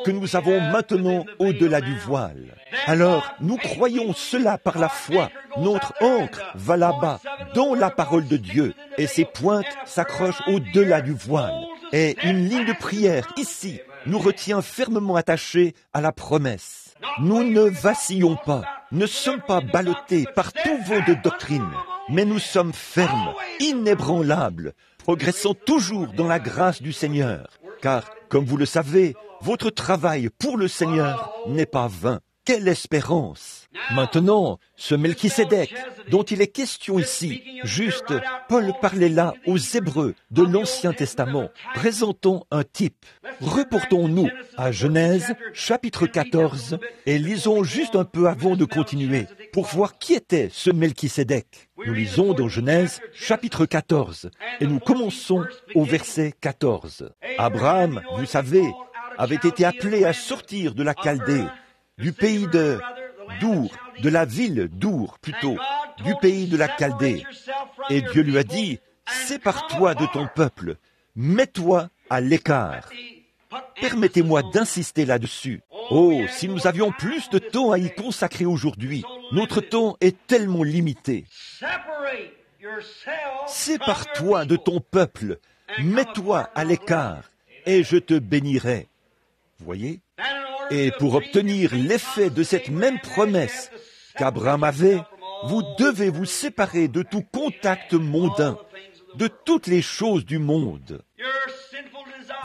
que nous avons maintenant au-delà du voile. Alors, nous croyons cela par la foi. Notre ancre va là-bas, dans la parole de Dieu, et ses pointes s'accrochent au-delà du voile. Et une ligne de prière, ici, nous retient fermement attachés à la promesse. Nous ne vacillons pas, ne sommes pas ballottés par tout vent de doctrine, mais nous sommes fermes, inébranlables, progressant toujours dans la grâce du Seigneur. Car, comme vous le savez, votre travail pour le Seigneur n'est pas vain. Quelle espérance! Maintenant, ce Melchisédek, dont il est question ici, juste, Paul parlait là aux Hébreux de l'Ancien Testament, présentant un type. Reportons-nous à Genèse, chapitre 14, et lisons juste un peu avant de continuer, pour voir qui était ce Melchisédek. Nous lisons dans Genèse, chapitre 14, et nous commençons au verset 14. Abraham, vous savez, avait été appelé à sortir de la Chaldée, du pays d'Our, de la ville d'Our plutôt, du pays de la Chaldée. Et Dieu lui a dit, sépare-toi de ton peuple, mets-toi à l'écart. Permettez-moi d'insister là-dessus. Oh, si nous avions plus de temps à y consacrer aujourd'hui, notre temps est tellement limité. Sépare-toi de ton peuple, mets-toi à l'écart, et je te bénirai. Voyez? Et pour obtenir l'effet de cette même promesse qu'Abraham avait, vous devez vous séparer de tout contact mondain, de toutes les choses du monde.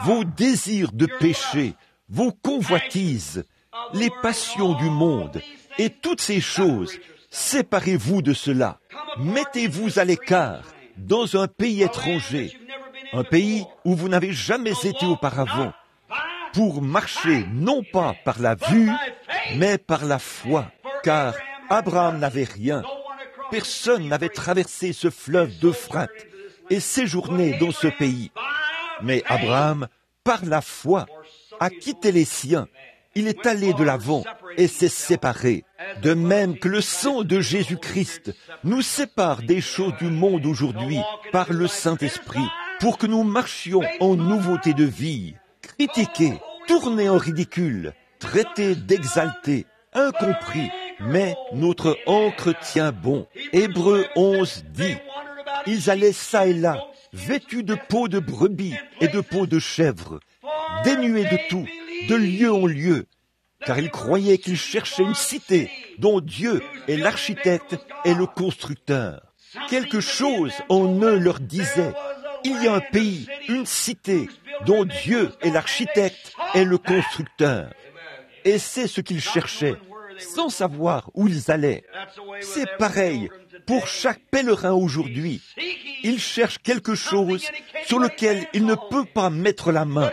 Vos désirs de péché, vos convoitises, les passions du monde et toutes ces choses, séparez-vous de cela. Mettez-vous à l'écart dans un pays étranger, un pays où vous n'avez jamais été auparavant, pour marcher non pas par la vue, mais par la foi. Car Abraham n'avait rien. Personne n'avait traversé ce fleuve d'Euphrate et séjourné dans ce pays. Mais Abraham, par la foi, a quitté les siens. Il est allé de l'avant et s'est séparé. De même que le sang de Jésus-Christ nous sépare des choses du monde aujourd'hui par le Saint-Esprit, pour que nous marchions en nouveauté de vie. Critiqué, tourné en ridicule, traité d'exalté, incompris, mais notre ancre tient bon. Hébreux 11 dit, ils allaient çà et là, vêtus de peau de brebis et de peau de chèvre, dénués de tout, de lieu en lieu, car ils croyaient qu'ils cherchaient une cité dont Dieu est l'architecte et le constructeur. Quelque chose en eux leur disait, il y a un pays, une cité, dont Dieu est l'architecte et le constructeur. Et c'est ce qu'ils cherchaient, sans savoir où ils allaient. C'est pareil pour chaque pèlerin aujourd'hui. Il cherche quelque chose sur lequel il ne peut pas mettre la main,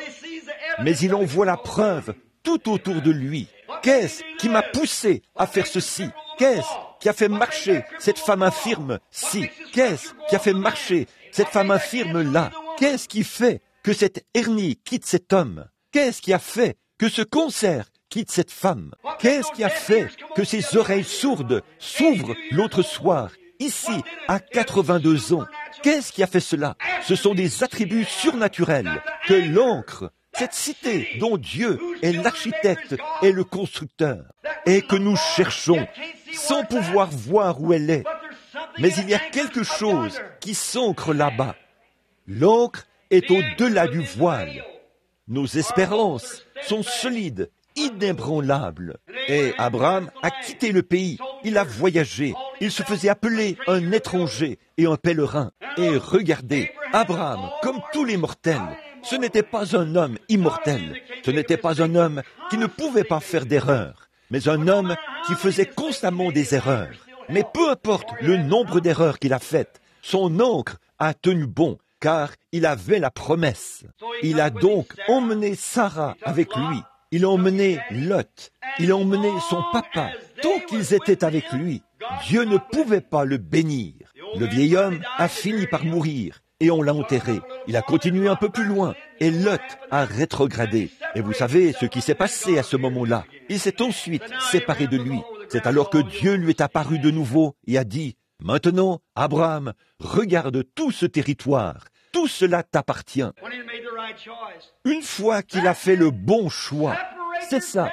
mais il en voit la preuve tout autour de lui. Qu'est-ce qui m'a poussé à faire ceci? Qu'est-ce qui a fait marcher cette femme infirme-ci? Qu'est-ce qui a fait marcher cette femme infirme-là? Qu'est-ce qui fait que cette hernie quitte cet homme? Qu'est-ce qui a fait que ce cancer quitte cette femme? Qu'est-ce qui a fait que ses oreilles sourdes s'ouvrent l'autre soir, ici, à 82 ans? Qu'est-ce qui a fait cela? Ce sont des attributs surnaturels que l'ancre, cette cité dont Dieu est l'architecte et le constructeur, et que nous cherchons sans pouvoir voir où elle est. Mais il y a quelque chose qui s'ancre là-bas. L'ancre est au-delà du voile. Nos espérances sont solides, inébranlables. Et Abraham a quitté le pays, il a voyagé, il se faisait appeler un étranger et un pèlerin. Et regardez, Abraham, comme tous les mortels, ce n'était pas un homme immortel, ce n'était pas un homme qui ne pouvait pas faire d'erreurs, mais un homme qui faisait constamment des erreurs. Mais peu importe le nombre d'erreurs qu'il a faites, son ancre a tenu bon, car il avait la promesse. Il a donc emmené Sarah avec lui. Il a emmené Lot. Il a emmené son papa. Tant qu'ils étaient avec lui, Dieu ne pouvait pas le bénir. Le vieil homme a fini par mourir et on l'a enterré. Il a continué un peu plus loin et Lot a rétrogradé. Et vous savez ce qui s'est passé à ce moment-là. Il s'est ensuite séparé de lui. C'est alors que Dieu lui est apparu de nouveau et a dit, « Maintenant, Abraham, regarde tout ce territoire. Tout cela t'appartient. » Une fois qu'il a fait le bon choix, c'est ça.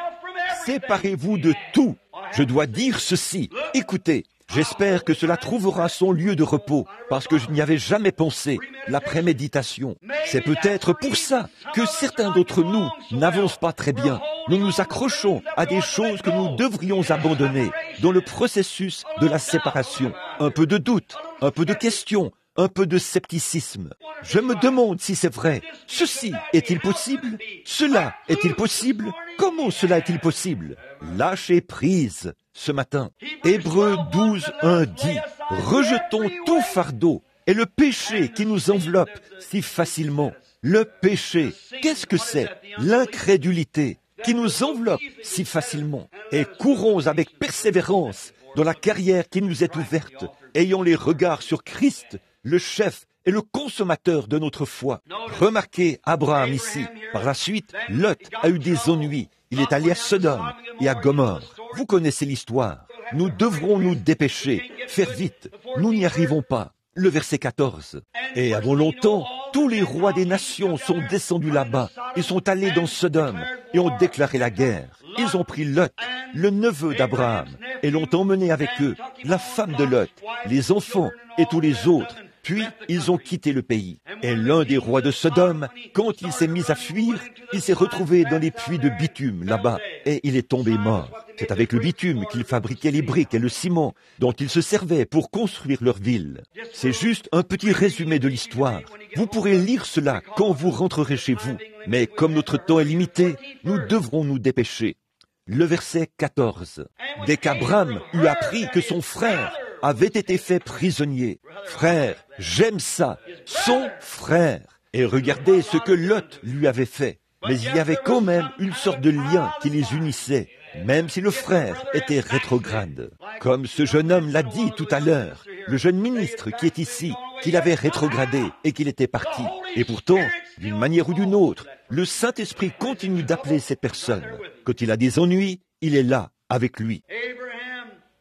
Séparez-vous de tout. Je dois dire ceci. Écoutez, j'espère que cela trouvera son lieu de repos, parce que je n'y avais jamais pensé, la préméditation. C'est peut-être pour ça que certains d'entre nous n'avancent pas très bien. Nous nous accrochons à des choses que nous devrions abandonner dans le processus de la séparation. Un peu de doute, un peu de questions, un peu de scepticisme. Je me demande si c'est vrai. Ceci est-il possible? Cela est-il possible? Comment cela est-il possible? Lâchez prise ce matin. Hébreux 12, 1 dit, « Rejetons tout fardeau et le péché qui nous enveloppe si facilement. » Le péché, qu'est-ce que c'est? L'incrédulité qui nous enveloppe si facilement. Et courons avec persévérance dans la carrière qui nous est ouverte, ayant les regards sur Christ, le chef et le consommateur de notre foi. Remarquez Abraham ici. Par la suite, Lot a eu des ennuis. Il est allé à Sodome et à Gomorrhe. Vous connaissez l'histoire. Nous devrons nous dépêcher, faire vite. Nous n'y arrivons pas. Le verset 14. Et avant longtemps, tous les rois des nations sont descendus là-bas. Ils sont allés dans Sodome et ont déclaré la guerre. Ils ont pris Lot, le neveu d'Abraham, et l'ont emmené avec eux, la femme de Lot, les enfants et tous les autres. Puis, ils ont quitté le pays. Et l'un des rois de Sodome, quand il s'est mis à fuir, il s'est retrouvé dans les puits de bitume, là-bas, et il est tombé mort. C'est avec le bitume qu'il fabriquait les briques et le ciment dont ils se servaient pour construire leur ville. C'est juste un petit résumé de l'histoire. Vous pourrez lire cela quand vous rentrerez chez vous. Mais comme notre temps est limité, nous devrons nous dépêcher. Le verset 14. Dès qu'Abraham eut appris que son frère avait été fait prisonnier. Frère, j'aime ça, son frère. Et regardez ce que Lot lui avait fait. Mais il y avait quand même une sorte de lien qui les unissait, même si le frère était rétrograde. Comme ce jeune homme l'a dit tout à l'heure, le jeune ministre qui est ici, qu'il avait rétrogradé et qu'il était parti. Et pourtant, d'une manière ou d'une autre, le Saint-Esprit continue d'appeler cette personne. Quand il a des ennuis, il est là, avec lui.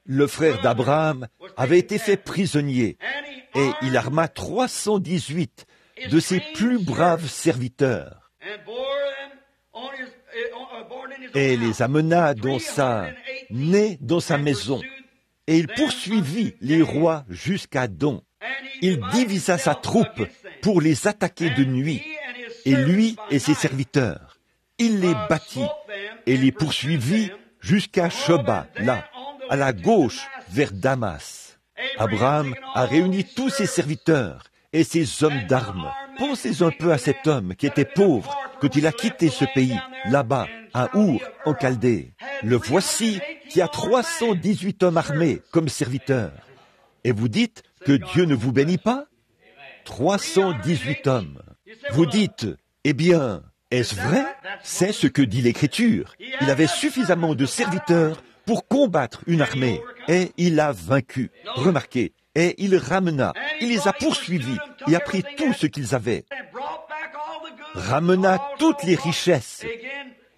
Le frère d'Abraham avait été fait prisonnier et il arma 318 de ses plus braves serviteurs et les amena dans sa maison. Et il poursuivit les rois jusqu'à Dan. Il divisa sa troupe pour les attaquer de nuit, et lui et ses serviteurs. Il les battit et les poursuivit jusqu'à Shoba, là, à la gauche, vers Damas. Abraham a réuni tous ses serviteurs et ses hommes d'armes. Pensez un peu à cet homme qui était pauvre quand il a quitté ce pays, là-bas, à Our, en Chaldée. Le voici qui a 318 hommes armés comme serviteurs. Et vous dites que Dieu ne vous bénit pas? 318 hommes. Vous dites, eh bien, est-ce vrai? C'est ce que dit l'Écriture. Il avait suffisamment de serviteurs pour combattre une armée, et il a vaincu. Remarquez, et il ramena, il les a poursuivis, et a pris tout ce qu'ils avaient. Ramena toutes les richesses.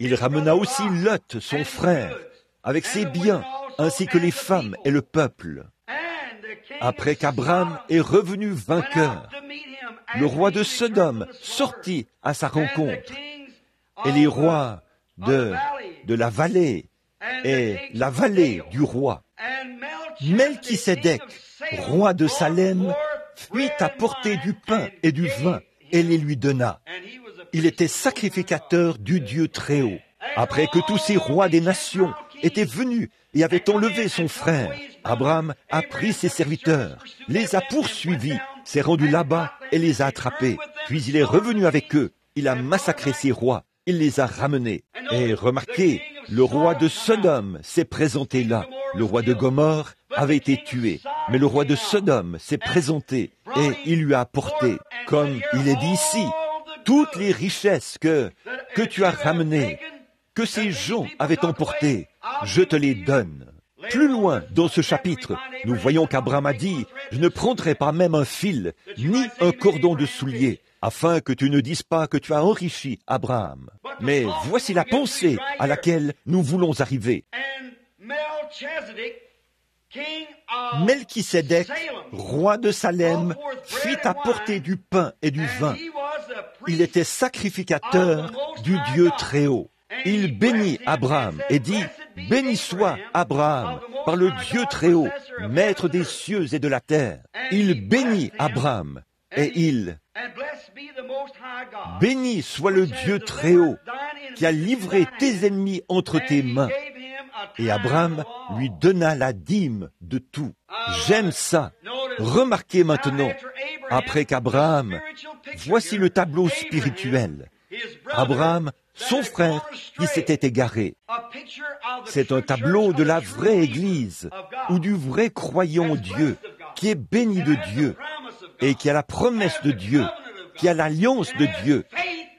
Il ramena aussi Lot, son frère, avec ses biens, ainsi que les femmes et le peuple. Après qu'Abraham est revenu vainqueur, le roi de Sodome sortit à sa rencontre, et les rois de la vallée, et la vallée du roi. Melchisédek, roi de Salem, fit apporter du pain et du vin, et les lui donna. Il était sacrificateur du Dieu Très-Haut. Après que tous ces rois des nations étaient venus et avaient enlevé son frère, Abraham a pris ses serviteurs, les a poursuivis, s'est rendu là-bas et les a attrapés. Puis il est revenu avec eux, il a massacré ces rois, il les a ramenés. Et remarquez, le roi de Sodome s'est présenté là. Le roi de Gomorre avait été tué, mais le roi de Sodome s'est présenté et il lui a apporté, comme il est dit ici, toutes les richesses que tu as ramenées, que ces gens avaient emportées, je te les donne. Plus loin dans ce chapitre, nous voyons qu'Abraham a dit, je ne prendrai pas même un fil, ni un cordon de soulier, afin que tu ne dises pas que tu as enrichi Abraham. Mais voici la pensée à laquelle nous voulons arriver. Melchisédek, roi de Salem, fit apporter du pain et du vin. Il était sacrificateur du Dieu Très-Haut. Il bénit Abraham et dit, « Béni soit Abraham par le Dieu Très-Haut, maître des cieux et de la terre. » Il bénit Abraham et il « Béni soit le Dieu Très-Haut qui a livré tes ennemis entre tes mains. » Et Abraham lui donna la dîme de tout. J'aime ça. Remarquez maintenant, après qu'Abraham, voici le tableau spirituel. Abraham, son frère, qui s'était égaré. C'est un tableau de la vraie Église, ou du vrai croyant Dieu, qui est béni de Dieu, et qui a la promesse de Dieu, qui a l'alliance de Dieu,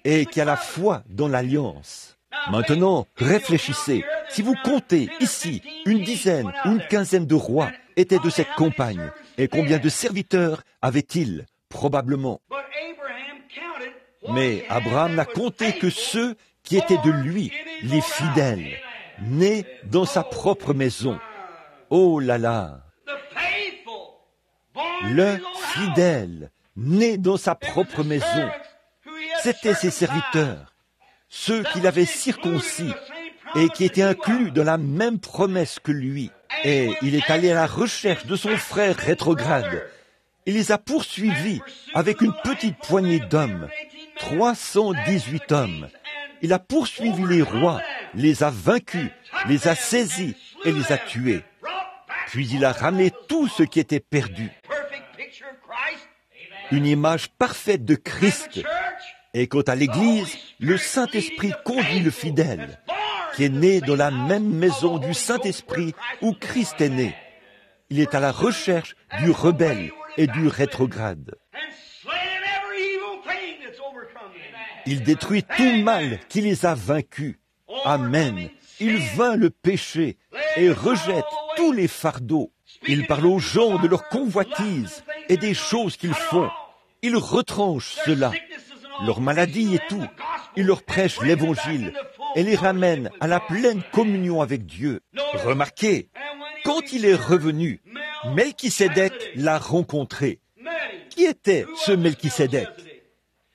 et qui a la foi dans l'alliance. Maintenant, réfléchissez. Si vous comptez ici, une dizaine ou une quinzaine de rois étaient de cette campagne, et combien de serviteurs avait-il? Probablement. Mais Abraham n'a compté que ceux qui étaient de lui, les fidèles, nés dans sa propre maison. Oh là là! Le fidèle, né dans sa propre maison, c'étaient ses serviteurs, ceux qu'il avait circoncis et qui étaient inclus dans la même promesse que lui. Et il est allé à la recherche de son frère rétrograde. Il les a poursuivis avec une petite poignée d'hommes, 318 hommes. Il a poursuivi les rois, les a vaincus, les a saisis et les a tués. Puis il a ramené tout ce qui était perdu. Une image parfaite de Christ. Et quant à l'Église, le Saint-Esprit conduit le fidèle, qui est né dans la même maison du Saint-Esprit où Christ est né. Il est à la recherche du rebelle et du rétrograde. Il détruit tout mal qui les a vaincus. Amen. Il vainc le péché et rejette tous les fardeaux. Il parle aux gens de leur convoitise et des choses qu'ils font. Il retranche cela, leur maladie et tout. Il leur prêche l'Évangile et les ramène à la pleine communion avec Dieu. Remarquez, quand il est revenu, Melchisédek l'a rencontré. Qui était ce Melchisédek?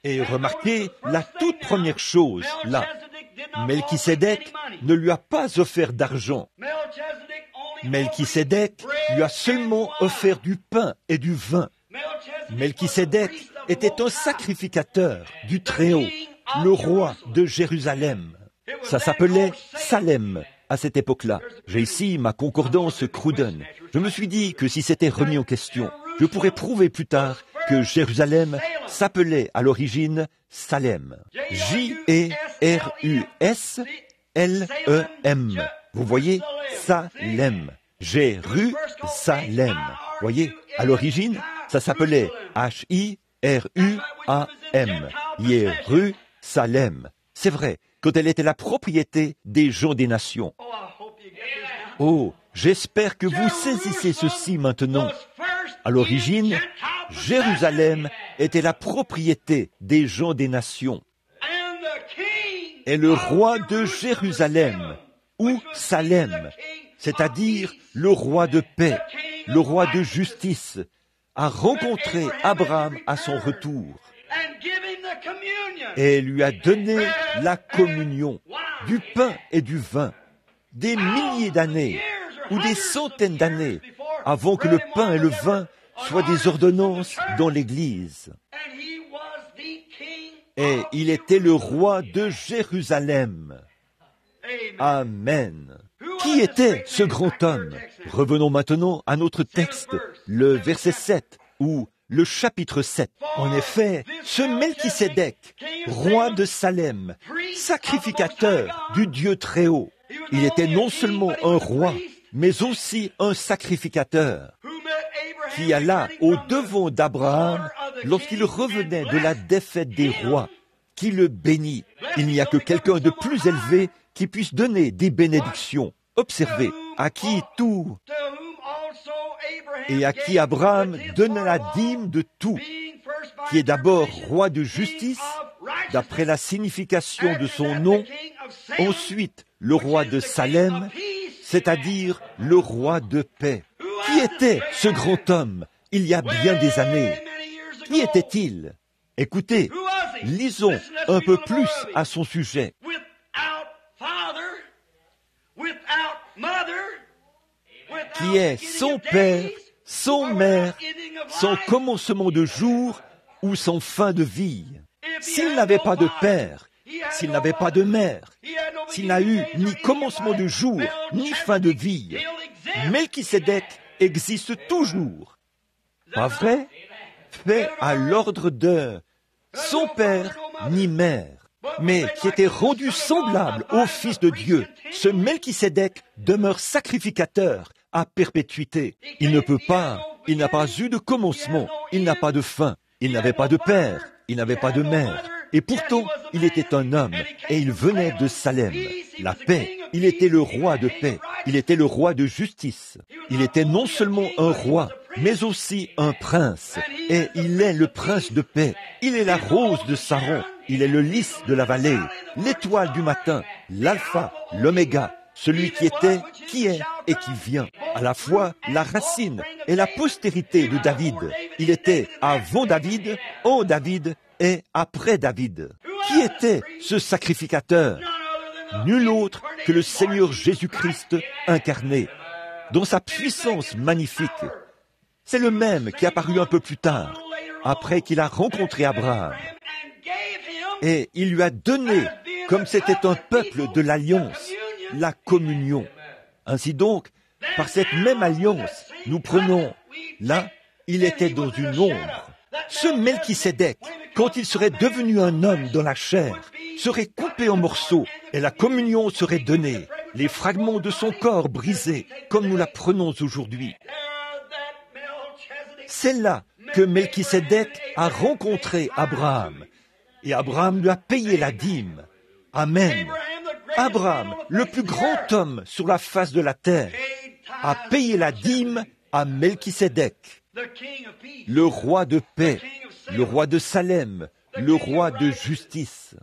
Et remarquez la toute première chose, là. Melchisédek ne lui a pas offert d'argent. Melchisédek lui a seulement offert du pain et du vin. Melchisédek était un sacrificateur du Très-Haut, le roi de Jérusalem. Ça s'appelait Salem à cette époque-là. J'ai ici ma concordance Cruden. Je me suis dit que si c'était remis en question, je pourrais prouver plus tard que Jérusalem s'appelait à l'origine Salem. J-E-R-U-S-L-E-M. Vous voyez, Salem. Jérusalem. Voyez, à l'origine, ça s'appelait H-I-R-U-A-M. Jérusalem. C'est vrai, quand elle était la propriété des gens des nations. Oh, j'espère que vous saisissez ceci maintenant. À l'origine, Jérusalem était la propriété des gens des nations. Et le roi de Jérusalem, ou Salem, c'est-à-dire le roi de paix, le roi de justice, a rencontré Abraham à son retour et lui a donné la communion, du pain et du vin, des milliers d'années ou des centaines d'années avant que le pain et le vin soient des ordonnances dans l'Église. Et il était le roi de Jérusalem. Amen. Qui était ce grand homme? Revenons maintenant à notre texte, le verset 7, ou le chapitre 7. En effet, ce Melchisédek, roi de Salem, sacrificateur du Dieu Très-Haut, il était non seulement un roi, mais aussi un sacrificateur, qui alla au devant d'Abraham lorsqu'il revenait de la défaite des rois, qui le bénit. Il n'y a que quelqu'un de plus élevé qui puisse donner des bénédictions. Observez, à qui tout, et à qui Abraham donna la dîme de tout, qui est d'abord roi de justice, d'après la signification de son nom, ensuite le roi de Salem, c'est-à-dire le roi de paix. Qui était ce grand homme il y a bien des années? Qui était-il? Écoutez, lisons un peu plus à son sujet. Qui est son père, son mère, son commencement de jour ou son fin de vie. S'il n'avait pas de père, s'il n'avait pas de mère, s'il n'a eu ni commencement de jour, ni fin de vie, Melchisédek existe toujours. Pas vrai? Fait à l'ordre de son père ni mère, mais qui était rendu semblable au Fils de Dieu. Ce Melchisédek demeure sacrificateur à perpétuité. Il ne peut pas, il n'a pas eu de commencement, il n'a pas de fin, il n'avait pas de père, il n'avait pas de mère. Et pourtant, il était un homme, et il venait de Salem, la paix. Il était le roi de paix, il était le roi de justice. Il était non seulement un roi, mais aussi un prince. Et il est le prince de paix. Il est la rose de Saron, il est le lys de la vallée, l'étoile du matin, l'alpha, l'oméga, celui qui était, qui est et qui vient. À la fois la racine et la postérité de David. Il était avant David, en David et après David. Qui était ce sacrificateur? Nul autre que le Seigneur Jésus-Christ incarné, dans sa puissance magnifique. C'est le même qui est apparu un peu plus tard, après qu'il a rencontré Abraham. Et il lui a donné, comme c'était un peuple de l'alliance, la communion. Ainsi donc, par cette même alliance, nous prenons, là, il était dans une ombre. Ce Melchisédek, quand il serait devenu un homme dans la chair, serait coupé en morceaux et la communion serait donnée, les fragments de son corps brisés, comme nous la prenons aujourd'hui. C'est là que Melchisédek a rencontré Abraham, et Abraham lui a payé la dîme. Amen. Abraham, le plus grand homme sur la face de la terre, a payé la dîme à Melchisédek, le roi de paix, le roi de Salem, le roi de justice.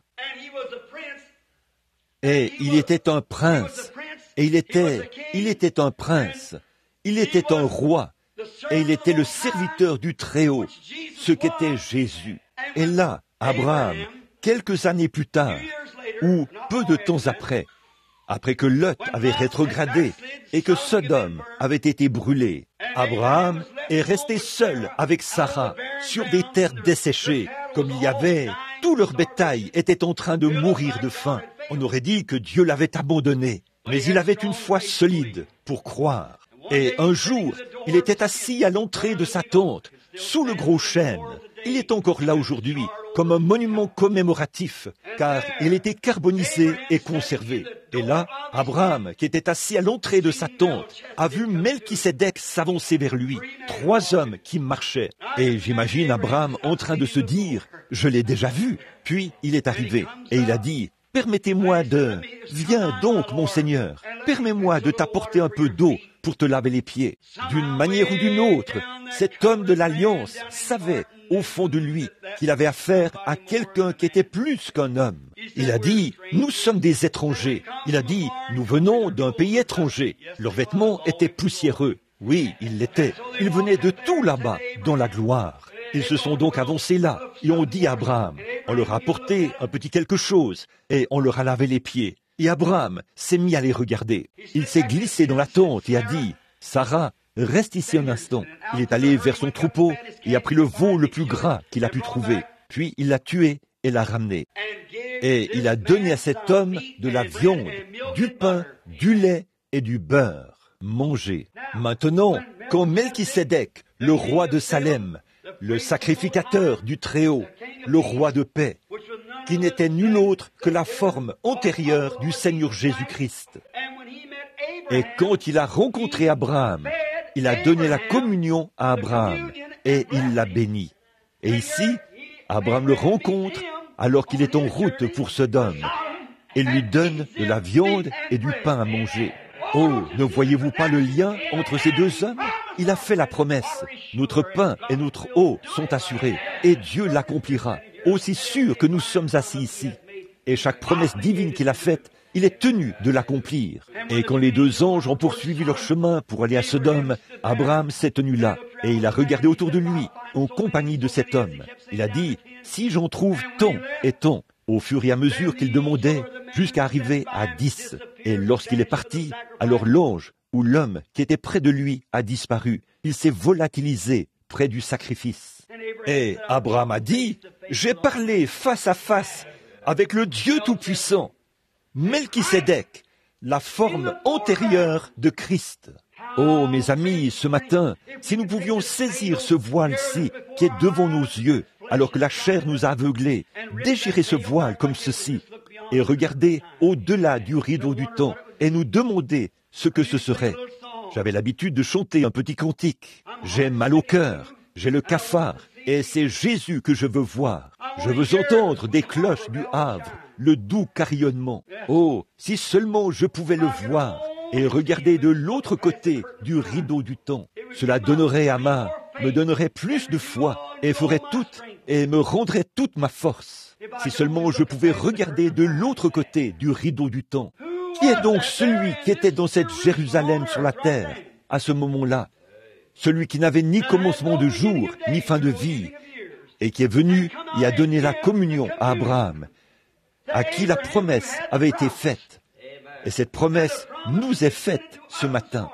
Et il était un prince, et il était un prince, il était un roi, et il était le serviteur du Très-Haut, ce qu'était Jésus. Et là, Abraham, quelques années plus tard, ou peu de temps après que Lot avait rétrogradé et que Sodome avait été brûlé, Abraham est resté seul avec Sarah sur des terres desséchées, comme il y avait, tout leur bétail était en train de mourir de faim. On aurait dit que Dieu l'avait abandonné, mais il avait une foi solide pour croire. Et un jour, il était assis à l'entrée de sa tente, sous le gros chêne. Il est encore là aujourd'hui, comme un monument commémoratif, car il était carbonisé et conservé. Et là, Abraham, qui était assis à l'entrée de sa tente, a vu Melchisédek s'avancer vers lui, 3 hommes qui marchaient. Et j'imagine Abraham en train de se dire, « Je l'ai déjà vu ». Puis il est arrivé, et il a dit, « Permettez-moi de... Viens donc, mon Seigneur, permets-moi de t'apporter un peu d'eau pour te laver les pieds. » D'une manière ou d'une autre, cet homme de l'Alliance savait, au fond de lui, qu'il avait affaire à quelqu'un qui était plus qu'un homme. Il a dit, nous sommes des étrangers. Il a dit, nous venons d'un pays étranger. Leurs vêtements étaient poussiéreux. Oui, ils l'étaient. Ils venaient de tout là-bas, dans la gloire. Ils se sont donc avancés là, et ont dit à Abraham, on leur a apporté un petit quelque chose, et on leur a lavé les pieds. Et Abraham s'est mis à les regarder. Il s'est glissé dans la tente et a dit, Sarah, reste ici un instant. Il est allé vers son troupeau et a pris le veau le plus gras qu'il a pu trouver. Puis il l'a tué et l'a ramené. Et il a donné à cet homme de la viande, du pain, du lait et du beurre. Mangez. Maintenant, quand Melchisédek, le roi de Salem, le sacrificateur du Très-Haut, le roi de paix, qui n'était nul autre que la forme antérieure du Seigneur Jésus-Christ. Et quand il a rencontré Abraham, il a donné la communion à Abraham et il l'a béni. Et ici, Abraham le rencontre alors qu'il est en route pour Sodome et lui donne de la viande et du pain à manger. Oh, ne voyez-vous pas le lien entre ces 2 hommes? Il a fait la promesse. Notre pain et notre eau sont assurés et Dieu l'accomplira, aussi sûr que nous sommes assis ici. Et chaque promesse divine qu'il a faite, il est tenu de l'accomplir. Et quand les 2 anges ont poursuivi leur chemin pour aller à Sodome, Abraham s'est tenu là, Et il a regardé autour de lui, en compagnie de cet homme. Il a dit, « Si j'en trouve tant et tant », au fur et à mesure qu'il demandait, jusqu'à arriver à 10. Et lorsqu'il est parti, alors l'ange ou l'homme qui était près de lui a disparu. Il s'est volatilisé près du sacrifice. Et Abraham a dit, « J'ai parlé face à face avec le Dieu Tout-Puissant, Melchisédek, la forme antérieure de Christ. » Oh, mes amis, ce matin, si nous pouvions saisir ce voile-ci qui est devant nos yeux, alors que la chair nous a aveuglés, déchirer ce voile comme ceci, et regarder au-delà du rideau du temps, et nous demander ce que ce serait. J'avais l'habitude de chanter un petit cantique. J'ai mal au cœur, j'ai le cafard, et c'est Jésus que je veux voir. Je veux entendre des cloches du Havre, le doux carillonnement. Oh, si seulement je pouvais le voir et regarder de l'autre côté du rideau du temps. Cela me donnerait plus de foi et ferait et me rendrait toute ma force. Si seulement je pouvais regarder de l'autre côté du rideau du temps. Qui est donc celui qui était dans cette Jérusalem sur la terre à ce moment-là? Celui qui n'avait ni commencement de jour, ni fin de vie, et qui est venu et a donné la communion à Abraham, à qui la promesse avait été faite. Et cette promesse nous est faite ce matin.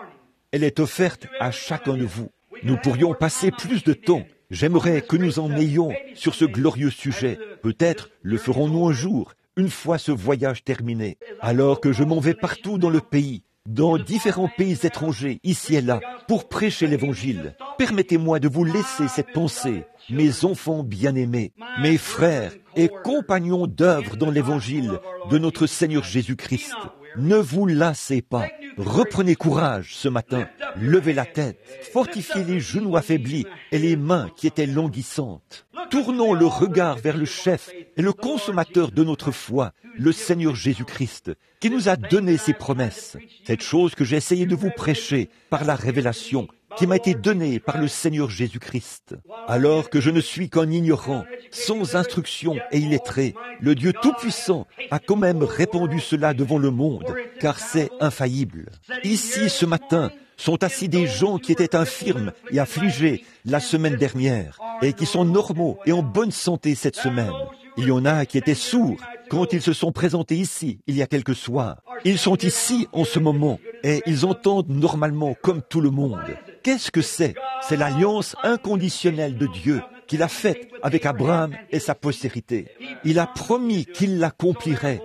Elle est offerte à chacun de vous. Nous pourrions passer plus de temps. J'aimerais que nous en ayons sur ce glorieux sujet. Peut-être le ferons-nous un jour, une fois ce voyage terminé. Alors que je m'en vais partout dans le pays, dans différents pays étrangers, ici et là, pour prêcher l'Évangile. Permettez-moi de vous laisser cette pensée. Mes enfants bien-aimés, mes frères et compagnons d'œuvre dans l'Évangile de notre Seigneur Jésus-Christ, ne vous lassez pas. Reprenez courage ce matin. Levez la tête. Fortifiez les genoux affaiblis et les mains qui étaient languissantes. Tournons le regard vers le chef et le consommateur de notre foi, le Seigneur Jésus-Christ, qui nous a donné ses promesses. Cette chose que j'ai essayé de vous prêcher par la révélation qui m'a été donnée par le Seigneur Jésus-Christ. Alors que je ne suis qu'un ignorant, sans instruction et illettré, le Dieu Tout-Puissant a quand même répandu cela devant le monde, car c'est infaillible. Ici, ce matin, sont assis des gens qui étaient infirmes et affligés la semaine dernière, et qui sont normaux et en bonne santé cette semaine. Il y en a qui étaient sourds quand ils se sont présentés ici, il y a quelques soirs. Ils sont ici en ce moment, et ils entendent normalement comme tout le monde. Qu'est-ce que c'est? C'est l'alliance inconditionnelle de Dieu qu'il a faite avec Abraham et sa postérité. Il a promis qu'il l'accomplirait.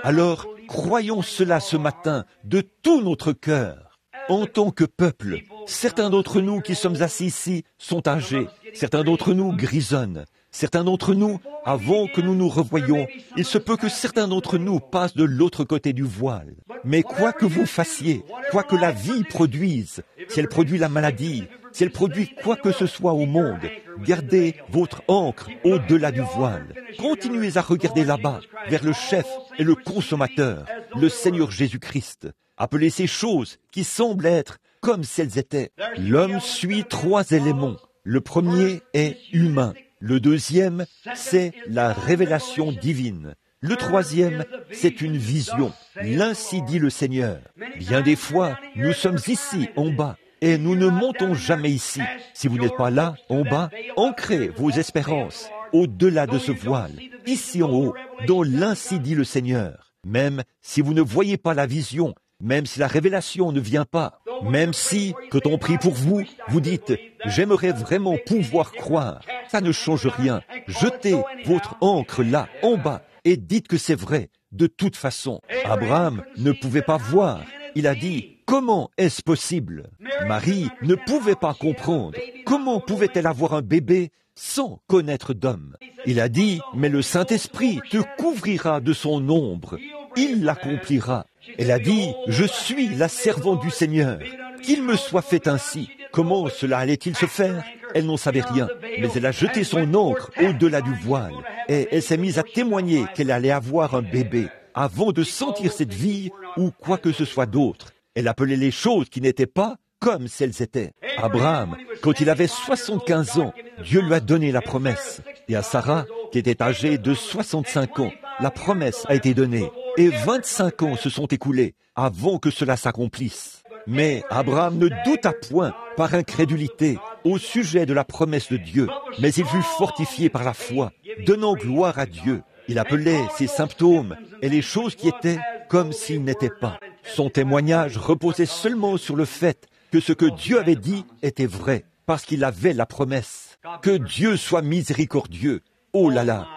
Alors, croyons cela ce matin de tout notre cœur. En tant que peuple, certains d'entre nous qui sommes assis ici sont âgés, certains d'entre nous grisonnent. Certains d'entre nous, avant que nous nous revoyions, il se peut que certains d'entre nous passent de l'autre côté du voile. Mais quoi que vous fassiez, quoi que la vie produise, si elle produit la maladie, si elle produit quoi que ce soit au monde, gardez votre ancre au-delà du voile. Continuez à regarder là-bas, vers le chef et le consommateur, le Seigneur Jésus-Christ. Appelez ces choses qui semblent être comme si elles étaient. L'homme suit 3 éléments. Le premier est humain. Le deuxième, c'est la révélation divine. Le troisième, c'est une vision. L'ainsi dit le Seigneur. Bien des fois, nous sommes ici, en bas, et nous ne montons jamais ici. Si vous n'êtes pas là, en bas, ancrez vos espérances au-delà de ce voile, ici en haut, dans l'ainsi dit le Seigneur. Même si vous ne voyez pas la vision, même si la révélation ne vient pas, même si, quand on prie pour vous, vous dites « J'aimerais vraiment pouvoir croire », ça ne change rien. Jetez votre ancre là, en bas, et dites que c'est vrai. De toute façon, Abraham ne pouvait pas voir. Il a dit « Comment est-ce possible ?» Marie ne pouvait pas comprendre. Comment pouvait-elle avoir un bébé sans connaître d'homme? Il a dit « Mais le Saint-Esprit te couvrira de son ombre. Il l'accomplira. » Elle a dit « Je suis la servante du Seigneur. Qu'il me soit fait ainsi. » Comment cela allait-il se faire? Elle n'en savait rien, mais elle a jeté son ancre au-delà du voile et elle s'est mise à témoigner qu'elle allait avoir un bébé avant de sentir cette vie ou quoi que ce soit d'autre. Elle appelait les choses qui n'étaient pas comme si elles étaient. Abraham, quand il avait 75 ans, Dieu lui a donné la promesse. Et à Sarah, qui était âgée de 65 ans, la promesse a été donnée. Et 25 ans se sont écoulés avant que cela s'accomplisse. Mais Abraham ne douta point par incrédulité au sujet de la promesse de Dieu, mais il fut fortifié par la foi, donnant gloire à Dieu. Il appelait ses symptômes et les choses qui étaient comme s'ils n'étaient pas. Son témoignage reposait seulement sur le fait que ce que Dieu avait dit était vrai, parce qu'il avait la promesse. Que Dieu soit miséricordieux. Oh là là!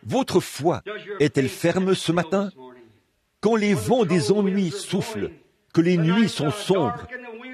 Votre foi est-elle ferme ce matin? Quand les vents des ennuis soufflent, que les nuits sont sombres,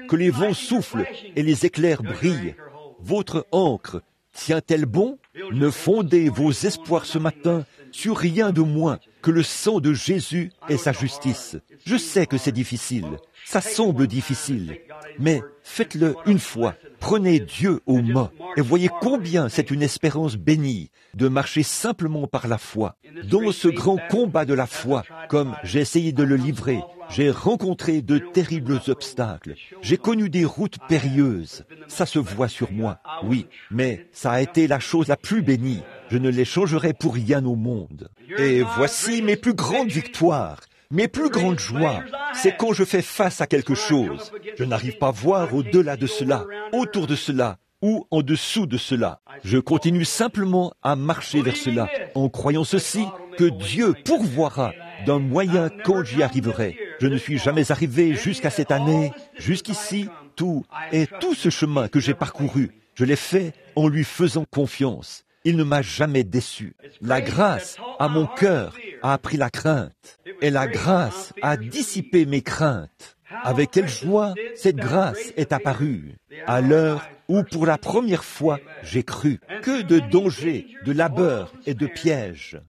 que les vents soufflent et les éclairs brillent, votre ancre tient-elle bon? Ne fondez vos espoirs ce matin sur rien de moins que le sang de Jésus et sa justice. Je sais que c'est difficile, ça semble difficile, mais faites-le une fois. Prenez Dieu au mot et voyez combien c'est une espérance bénie de marcher simplement par la foi. Dans ce grand combat de la foi, comme j'ai essayé de le livrer, j'ai rencontré de terribles obstacles. J'ai connu des routes périlleuses. Ça se voit sur moi, oui, mais ça a été la chose la plus bénie. Je ne les changerai pour rien au monde. Et voici mes plus grandes victoires. Mes plus grandes joies, c'est quand je fais face à quelque chose. Je n'arrive pas à voir au-delà de cela, autour de cela ou en dessous de cela. Je continue simplement à marcher vers cela, en croyant ceci, que Dieu pourvoira d'un moyen quand j'y arriverai. Je ne suis jamais arrivé jusqu'à cette année, jusqu'ici, tout ce chemin que j'ai parcouru, je l'ai fait en lui faisant confiance. Il ne m'a jamais déçu. La grâce à mon cœur a appris la crainte, et la grâce a dissipé mes craintes. Avec quelle joie cette grâce est apparue, à l'heure où pour la première fois j'ai cru. Que de dangers, de labeurs et de pièges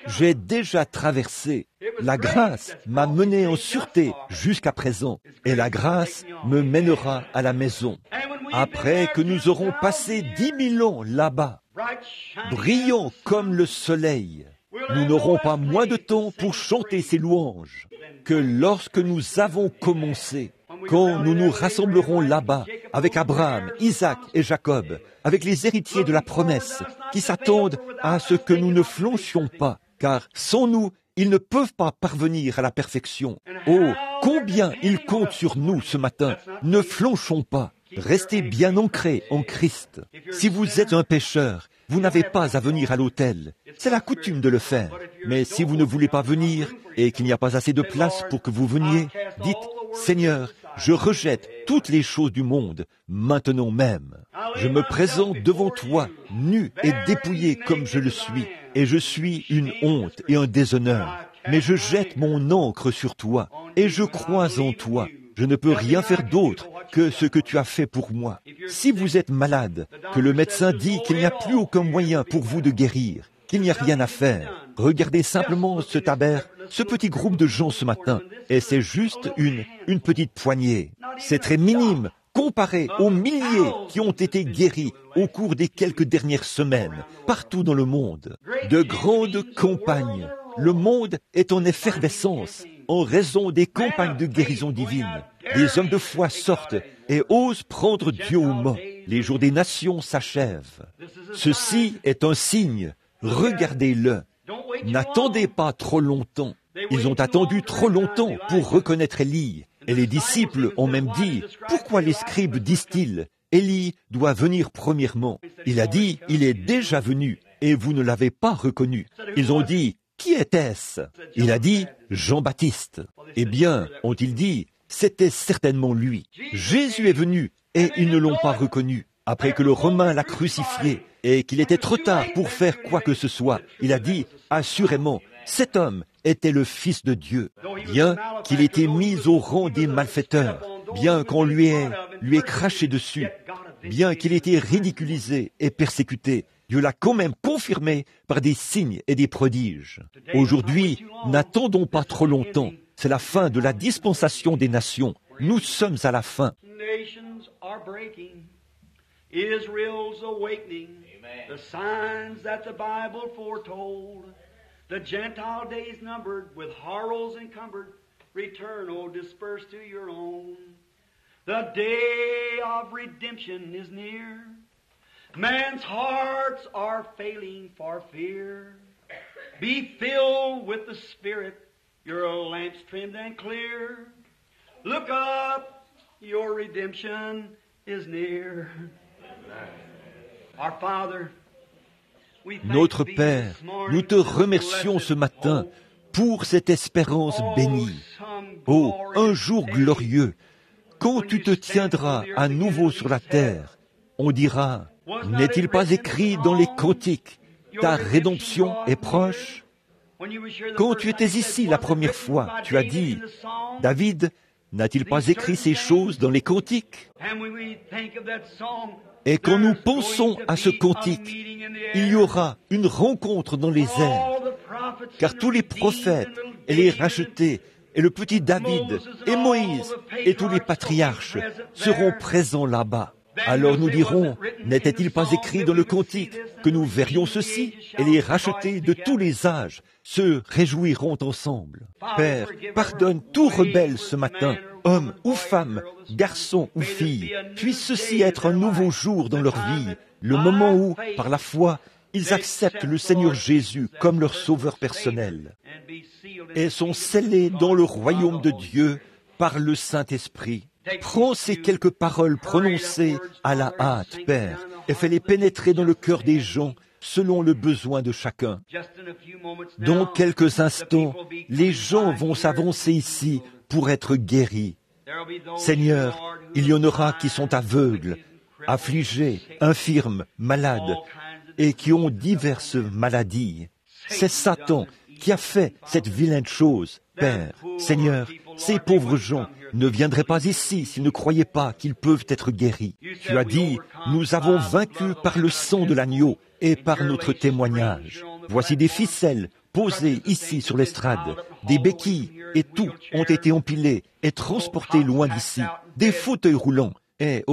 j'ai déjà traversé. La grâce m'a mené en sûreté jusqu'à présent, et la grâce me mènera à la maison. Après que nous aurons passé 10 000 ans là-bas, brillants comme le soleil, nous n'aurons pas moins de temps pour chanter ses louanges que lorsque nous avons commencé. Quand nous nous rassemblerons là-bas avec Abraham, Isaac et Jacob, avec les héritiers de la promesse, qui s'attendent à ce que nous ne flanchions pas, car sans nous, ils ne peuvent pas parvenir à la perfection. Oh, combien ils comptent sur nous ce matin. Ne flanchons pas. Restez bien ancrés en Christ. Si vous êtes un pécheur, vous n'avez pas à venir à l'autel. C'est la coutume de le faire. Mais si vous ne voulez pas venir et qu'il n'y a pas assez de place pour que vous veniez, dites, Seigneur, je rejette toutes les choses du monde, maintenant même. Je me présente devant toi, nu et dépouillé comme je le suis, et je suis une honte et un déshonneur. Mais je jette mon ancre sur toi, et je crois en toi. Je ne peux rien faire d'autre que ce que tu as fait pour moi. Si vous êtes malade, que le médecin dit qu'il n'y a plus aucun moyen pour vous de guérir, qu'il n'y a rien à faire, regardez simplement ce ce petit groupe de gens ce matin, et c'est juste une petite poignée. C'est très minime, comparé aux milliers qui ont été guéris au cours des quelques dernières semaines, partout dans le monde. De grandes campagnes. Le monde est en effervescence en raison des campagnes de guérison divine. Des hommes de foi sortent et osent prendre Dieu au mot. Les jours des nations s'achèvent. Ceci est un signe. Regardez-le. N'attendez pas trop longtemps. Ils ont attendu trop longtemps pour reconnaître Élie. Et les disciples ont même dit, pourquoi les scribes disent-ils, Élie doit venir premièrement? Il a dit, il est déjà venu, et vous ne l'avez pas reconnu. Ils ont dit, qui était-ce? Il a dit, Jean-Baptiste. Eh bien, ont-ils dit, c'était certainement lui. Jésus est venu, et ils ne l'ont pas reconnu. Après que le Romain l'a crucifié, et qu'il était trop tard pour faire quoi que ce soit, il a dit, assurément, cet homme était le Fils de Dieu, bien qu'il ait été mis au rang des malfaiteurs, bien qu'on lui ait craché dessus, bien qu'il ait été ridiculisé et persécuté. Dieu l'a quand même confirmé par des signes et des prodiges. Aujourd'hui, n'attendons pas trop longtemps. C'est la fin de la dispensation des nations. Nous sommes à la fin. Israel's awakening, the signs that the Bible foretold, the Gentile days numbered, with horrors encumbered, return, O disperse to your own. The day of redemption is near, man's hearts are failing for fear. Be filled with the Spirit, your lamps trimmed and clear. Look up, your redemption is near. Our Father, we thank Notre Thee Père, this morning nous te for this remercions blessed ce matin hope. pour cette espérance bénie. Oh, un jour glorieux, quand tu te tiendras à nouveau sur la terre, on dira, n'est-il pas écrit dans les cantiques, ta rédemption est proche? Quand tu étais ici la première fois, tu as dit, David, n'a-t-il pas écrit ces choses dans les cantiques? Et quand nous pensons à ce cantique, il y aura une rencontre dans les airs, car tous les prophètes et les rachetés, et le petit David, et Moïse, et tous les patriarches seront présents là-bas. Alors nous dirons, n'était-il pas écrit dans le cantique que nous verrions ceci, et les rachetés de tous les âges se réjouiront ensemble? Père, pardonne tout rebelle ce matin, homme ou femme, garçon ou fille, puisse ceci être un nouveau jour dans leur vie, le moment où, par la foi, ils acceptent le Seigneur Jésus comme leur sauveur personnel et sont scellés dans le royaume de Dieu par le Saint-Esprit. Prends ces quelques paroles prononcées à la hâte, Père, et fais-les pénétrer dans le cœur des gens selon le besoin de chacun. Dans quelques instants, les gens vont s'avancer ici pour être guéris. Seigneur, il y en aura qui sont aveugles, affligés, infirmes, malades, et qui ont diverses maladies. C'est Satan qui a fait cette vilaine chose. Père, Seigneur, ces pauvres gens ne viendraient pas ici s'ils ne croyaient pas qu'ils peuvent être guéris. Tu as dit, nous avons vaincu par le sang de l'agneau et par notre témoignage. Voici des ficelles posées ici sur l'estrade, des béquilles et tout ont été empilés et transportés loin d'ici, des fauteuils roulants. Et,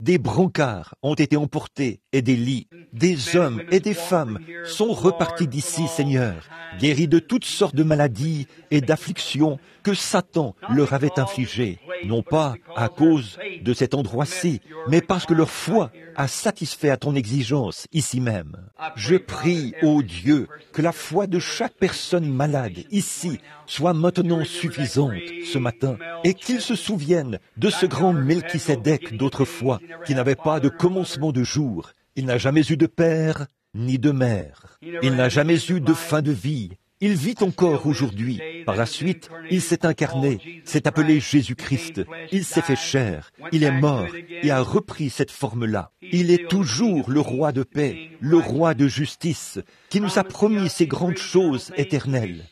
des brancards ont été emportés et des lits. Des hommes et des femmes sont repartis d'ici, Seigneur, guéris de toutes sortes de maladies et d'afflictions que Satan leur avait infligées, non pas à cause de cet endroit-ci, mais parce que leur foi a satisfait à ton exigence ici même. Je prie, ô Dieu, que la foi de chaque personne malade ici soit maintenant suffisante ce matin et qu'ils se souviennent de ce grand Melchisédek d'autrefois qui n'avait pas de commencement de jour. Il n'a jamais eu de père ni de mère. Il n'a jamais eu de fin de vie. Il vit encore aujourd'hui. Par la suite, il s'est incarné, s'est appelé Jésus-Christ. Il s'est fait chair. Il est mort et a repris cette forme-là. Il est toujours le roi de paix, le roi de justice, qui nous a promis ces grandes choses éternelles.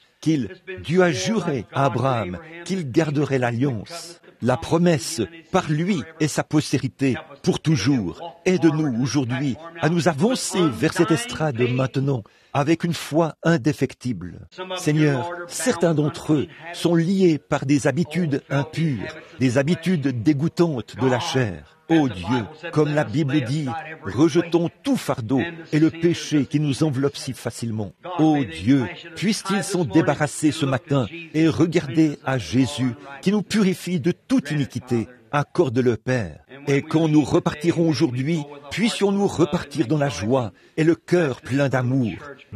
Dieu a juré à Abraham qu'il garderait l'alliance, la promesse par lui et sa postérité pour toujours. Aide-nous aujourd'hui à nous avancer vers cette estrade maintenant avec une foi indéfectible. Seigneur, certains d'entre eux sont liés par des habitudes impures, des habitudes dégoûtantes de la chair. Ô Dieu, comme la Bible dit, rejetons tout fardeau et le péché qui nous enveloppe si facilement. Ô Dieu, puisqu'ils sont débarrassés ce matin et regardez à Jésus qui nous purifie de toute iniquité, accorde-le Père. Et quand nous repartirons aujourd'hui, puissions-nous repartir dans la joie et le cœur plein d'amour.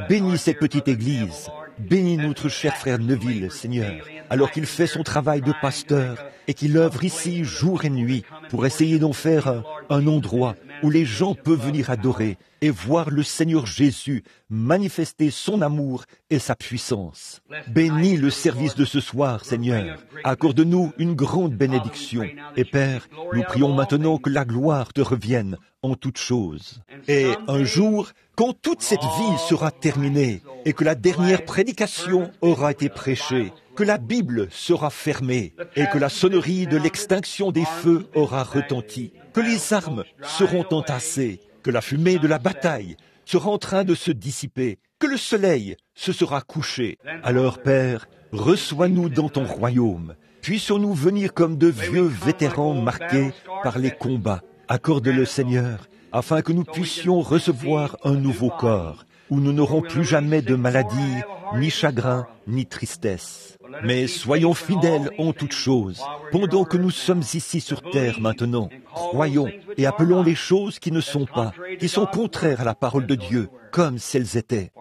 Bénis cette petite église. Bénis notre cher frère Neville, Seigneur, alors qu'il fait son travail de pasteur et qu'il œuvre ici jour et nuit pour essayer d'en faire un endroit où les gens peuvent venir adorer et voir le Seigneur Jésus manifester son amour et sa puissance. Bénis le service de ce soir, Seigneur. Accorde-nous une grande bénédiction. Et Père, nous prions maintenant que la gloire te revienne en toutes choses. Et un jour, quand toute cette vie sera terminée et que la dernière prédication aura été prêchée, que la Bible sera fermée et que la sonnerie de l'extinction des feux aura retenti, que les armes seront entassées, que la fumée de la bataille sera en train de se dissiper, que le soleil se sera couché. Alors, Père, reçois-nous dans ton royaume. Puissions-nous venir comme de vieux vétérans marqués par les combats. Accorde-le, Seigneur, afin que nous puissions recevoir un nouveau corps, où nous n'aurons plus jamais de maladie, ni chagrin, ni tristesse. Mais soyons fidèles en toutes choses, pendant que nous sommes ici sur terre maintenant. Croyons et appelons les choses qui ne sont pas, qui sont contraires à la parole de Dieu, comme si elles étaient.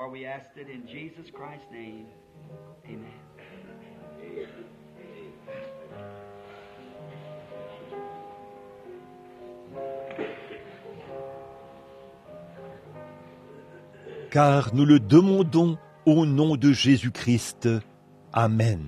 car nous le demandons au nom de Jésus-Christ. Amen.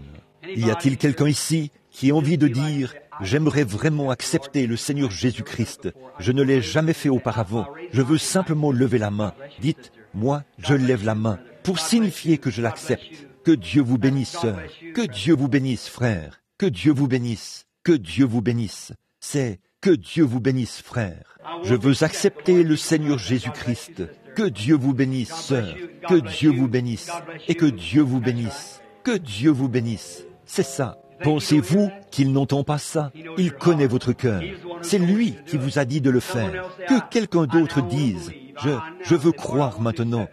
Y a-t-il quelqu'un ici qui a envie de dire « J'aimerais vraiment accepter le Seigneur Jésus-Christ. Je ne l'ai jamais fait auparavant. Je veux simplement lever la main. » Dites « Moi, je lève la main pour signifier que je l'accepte. » Que Dieu vous bénisse, sœur. Que Dieu vous bénisse, frère. Que Dieu vous bénisse. Que Dieu vous bénisse. C'est « Que Dieu vous bénisse, frère. » Je veux accepter le Seigneur Jésus-Christ. Que Dieu vous bénisse, sœur. Que Dieu vous bénisse. Et que Dieu vous bénisse. Que Dieu vous bénisse. C'est ça. Pensez-vous qu'il n'entend pas ça? Il connaît votre cœur. C'est lui qui vous a dit de le faire. Que quelqu'un d'autre dise « Je veux croire maintenant.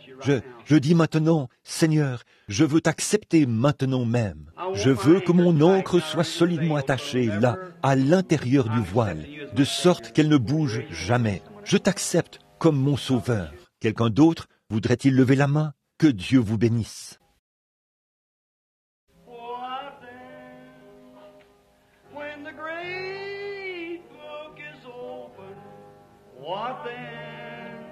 Je dis maintenant, Seigneur, je veux t'accepter maintenant même. Je veux que mon ancre soit solidement attachée là, à l'intérieur du voile, de sorte qu'elle ne bouge jamais. Je t'accepte comme mon sauveur. » Quelqu'un d'autre voudrait-il lever la main? Que Dieu vous bénisse. What then?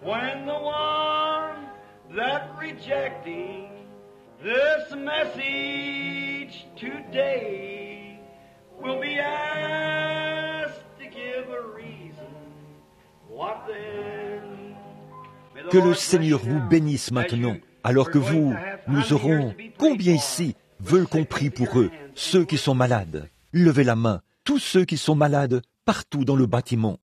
When the one that rejecting this message today will be asked to give a reason. What then? Que le Seigneur vous bénisse maintenant, alors que nous aurons, combien ici veulent qu'on prie pour eux, ceux qui sont malades? Levez la main, tous ceux qui sont malades partout dans le bâtiment.